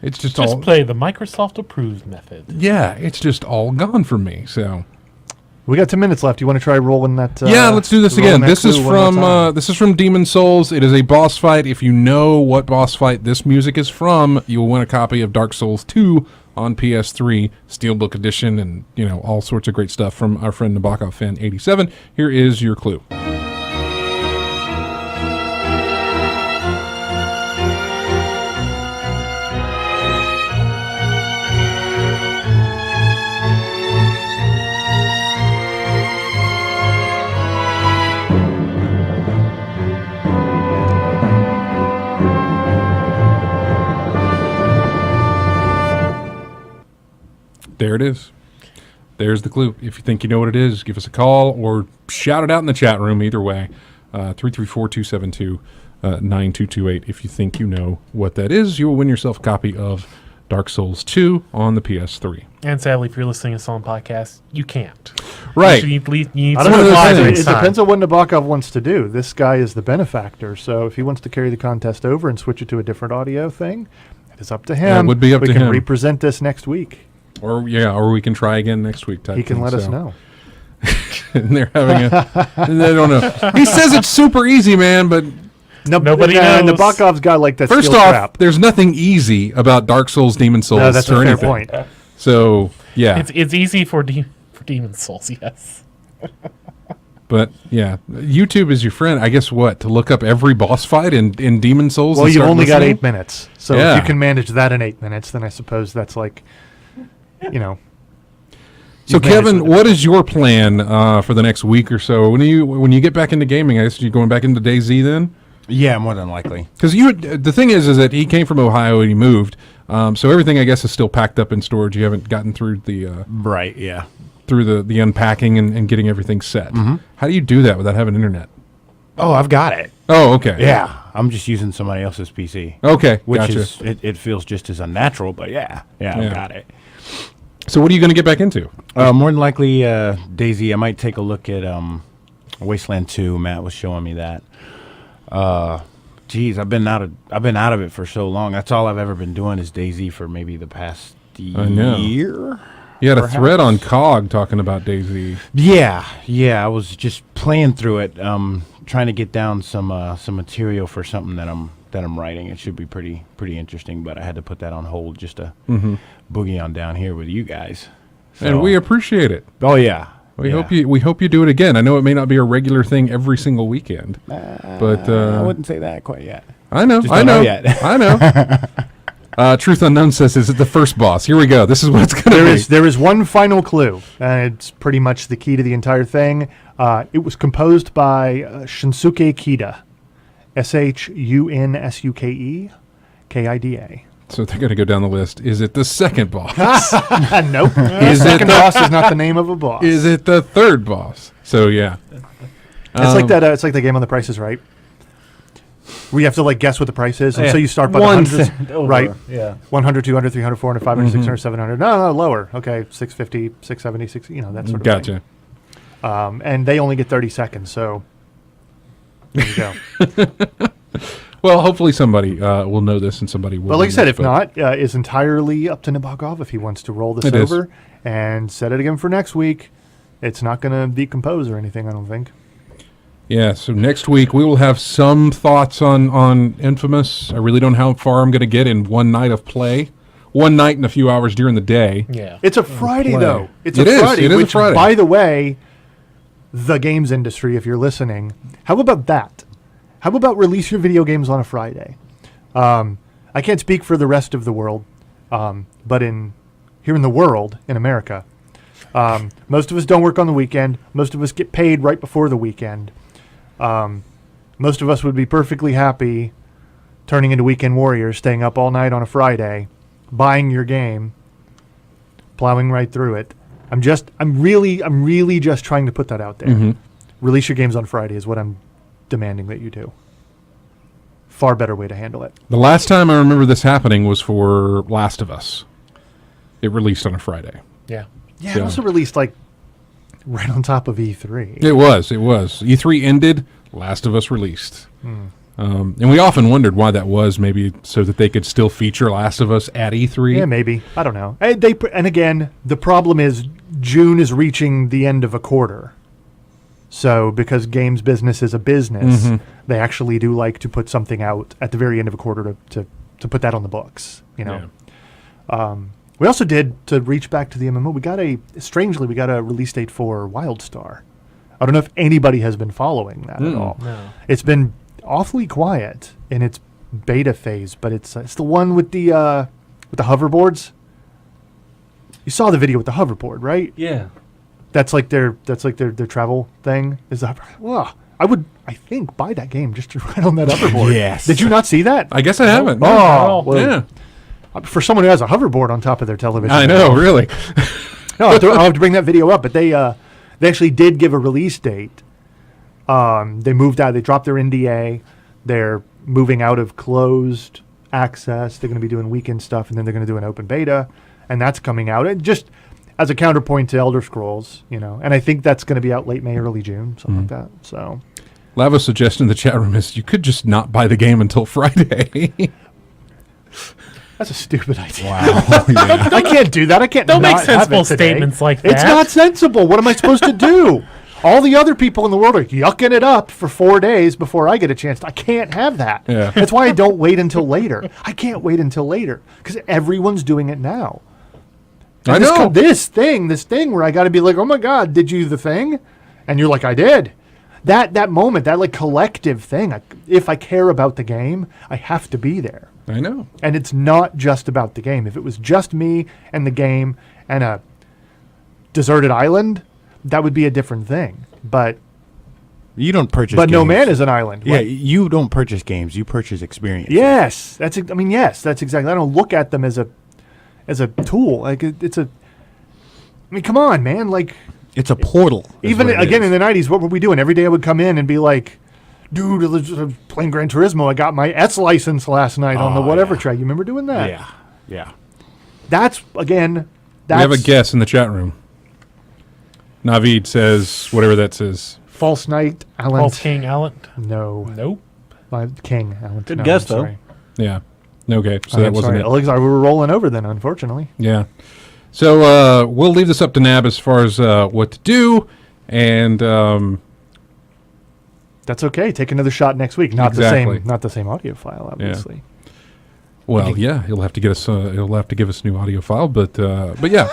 It's just all play the Microsoft approved method. Yeah, it's just all gone from me. So we got 10 minutes left. You want to try rolling that? Yeah, let's do this again. This is from Demon Souls. It is a boss fight. If you know what boss fight this music is from, you will win a copy of Dark Souls 2 on PS3 Steelbook Edition, and all sorts of great stuff from our friend Nabokov Fan 87. Here is your clue. There it is. There's the clue. If you think you know what it is, give us a call or shout it out in the chat room. Either way, 334-272-9228. If you think you know what that is, you will win yourself a copy of Dark Souls 2 on the PS3. And sadly, if you're listening to us on podcast, you can't. Right. You need I don't know. It depends on what Nabokov wants to do. This guy is the benefactor, so if he wants to carry the contest over and switch it to a different audio thing, it is up to him. It would be up to him. We can represent this next week. Or we can try again next week. He can let us know. And they're having they don't know. He says it's super easy, man, but nobody knows. Nabokov's got like that. First skill off, trap. there's nothing easy about Dark Souls, Demon Souls, No, that's or a fair anything. point. So yeah, it's easy for Demon Souls, yes. But yeah, YouTube is your friend. I guess what to look up every boss fight in Demon Souls. Well, and you've start only got listening? 8 minutes, so Yeah. if you can manage that in 8 minutes, then I suppose that's like, So you've managed Kevin, with what is your plan for the next week or so? When you get back into gaming, I guess you're going back into DayZ then? Yeah, more than likely. Because the thing is that he came from Ohio and he moved, so everything I guess is still packed up in storage. You haven't gotten through the Right, yeah. through the unpacking and getting everything set. How do you do that without having internet? Oh, I've got it. Oh, okay. Yeah, I'm just using somebody else's PC. Okay, Which gotcha. is it feels just as unnatural, but yeah, Yeah. I got it. So what are you going to get back into? More than likely, Daisy. I might take a look at Wasteland 2. Matt was showing me that. Geez, I've been out of it for so long. That's all I've ever been doing is Daisy for maybe the past know. year. You had a Perhaps. thread on COG talking about DayZ. Yeah. I was just playing through it, trying to get down some material for something that I'm writing. It should be pretty interesting, but I had to put that on hold just to boogie on down here with you guys. And So- we appreciate it. Oh yeah. We hope you do it again. I know it may not be a regular thing every single weekend, but I wouldn't say that quite yet. I know. Just I don't know know. yet. I know. Truth Unknown says, "Is it the first boss?" Here we go. This is what it's going to be. There is one final clue, and it's pretty much the key to the entire thing. It was composed by Shunsuke Kida, Shunsuke Kida. So they're going to go down the list. Is it the second boss? Nope. Is it Second the- boss is not the name of a boss. Is it the third boss? So yeah. It's like that. It's like the game on The Price is Right. We have to like guess what the price is, and so you start by the One hundreds, cent over. right? Yeah. 100, 200, 300, 400, 500, 600, 700. No, lower. Okay, 650, 670, 6. That sort of Gotcha. thing. And they only get 30 seconds, so there you go. Well, hopefully somebody will know this, and somebody will. But like I know said, this, if not, it's entirely up to Nabokov if he wants to roll this It is. over and set it again for next week. It's not going to decompose or anything, I don't think. Yeah, so next week we will have some thoughts on Infamous. I really don't know how far I'm going to get in one night of play. One night and a few hours during the day. Yeah. It's a Friday, play. though. It's It a is. Friday, It is a which, Friday. by the way, the games industry, if you're listening, how about that? How about release your video games on a Friday? I can't speak for the rest of the world, but here in the world, in America, most of us don't work on the weekend. Most of us get paid right before the weekend. Most of us would be perfectly happy turning into weekend warriors, staying up all night on a Friday, buying your game, plowing right through it. I'm really just trying to put that out there. Mm-hmm. Release your games on Friday is what I'm demanding that you do. Far better way to handle it. The last time I remember this happening was for Last of Us. It released on a Friday. Yeah. Yeah, So- it also released like right on top of E3. It was. E3 ended, Last of Us released. Hmm. And we often wondered why that was, maybe so that they could still feature Last of Us at E3. Yeah, maybe. I don't know. And again, the problem is June is reaching the end of a quarter. So because games business is a business, they actually do like to put something out at the very end of a quarter to put that on the books, you know. Yeah. We also did, to reach back to the MMO, we got a release date for WildStar. I don't know if anybody has been following that at all. No. It's been awfully quiet in its beta phase, but it's the one with the hoverboards. You saw the video with the hoverboard, right? Yeah. That's like their travel thing. Is the well, I think buy that game just to ride on that hoverboard. Yes. Did you not see that? I guess I haven't. Oh, well, yeah. For someone who has a hoverboard on top of their television. I know, really. No, I'll have to bring that video up. But they actually did give a release date. They moved out. They dropped their NDA. They're moving out of closed access. They're going to be doing weekend stuff, and then they're going to do an open beta, and that's coming out. And just as a counterpoint to Elder Scrolls, you know. And I think that's going to be out late May, early June, something like that. So, Lava's suggestion in the chat room is you could just not buy the game until Friday. that's a stupid idea. Wow. I can't do that. I can't. Don't make not have sensible it today. statements like It's that. not sensible. What am I supposed to do? All the other people in the world are yucking it up for 4 days before I get a chance. I can't have that. Yeah. That's why I don't wait until later. I can't wait until later because everyone's doing it now. I And know. this thing where I got to be like, oh my God, did you the thing? And you're like, I did. That moment, that like collective thing. If I care about the game, I have to be there. I know. And it's not just about the game. If it was just me and the game and a deserted island, that would be a different thing. But You don't purchase but games. No Man is an island. Yeah, What? you don't purchase games. You purchase experience. Yes, that's exactly. I don't look at them as a tool. Like it's a. I mean, come on, man. Like It's a portal. is even what it again is. in the '90s, what were we doing? Every day I would come in and be like, dude, I was playing Gran Turismo. I got my S license last night on the whatever track. You remember doing that? Yeah. Yeah. That's, again, We have a guess in the chat room. Navid says whatever that says. False Knight, Alan. False King Allen. No. Nope. King, Alan. Good no, guess, I'm though. sorry. Yeah. Okay, so I'm that wasn't sorry. it. Alexander, we were rolling over then, unfortunately. Yeah. So we'll leave this up to Nab as far as what to do, and That's okay. Take another shot next week. Not Exactly. not the same audio file, obviously. well, yeah, he'll have to get us. He'll have to give us a new audio file, but yeah,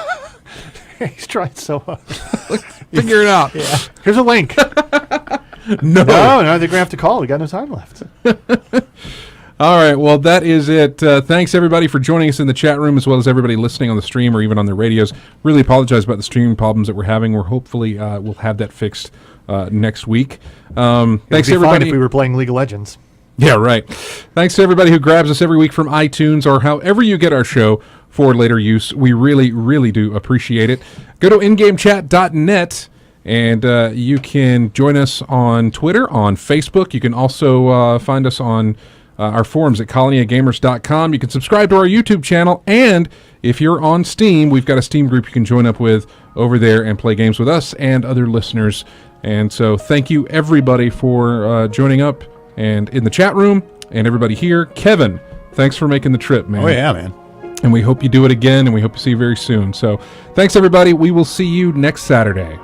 He's trying so hard. figure it out. Here's a link. No. No, I think we're gonna have to call. We got no time left. All right. Well, that is it. Thanks, everybody, for joining us in the chat room, as well as everybody listening on the stream or even on their radios. Really apologize about the streaming problems that we're having. We're hopefully we'll have that fixed next week. Thanks, It'd be everybody. fine if we were playing League of Legends. Yeah, right. Thanks to everybody who grabs us every week from iTunes or however you get our show for later use. We really, really do appreciate it. Go to ingamechat.net. And you can join us on Twitter, on Facebook. You can also find us on our forums at colonyofgamers.com. You can subscribe to our YouTube channel. And if you're on Steam, we've got a Steam group you can join up with over there and play games with us and other listeners. And so thank you, everybody, for joining up and in the chat room and everybody here. Kevin, thanks for making the trip, man. Oh, yeah, man. And we hope you do it again, and we hope to see you very soon. So thanks, everybody. We will see you next Saturday.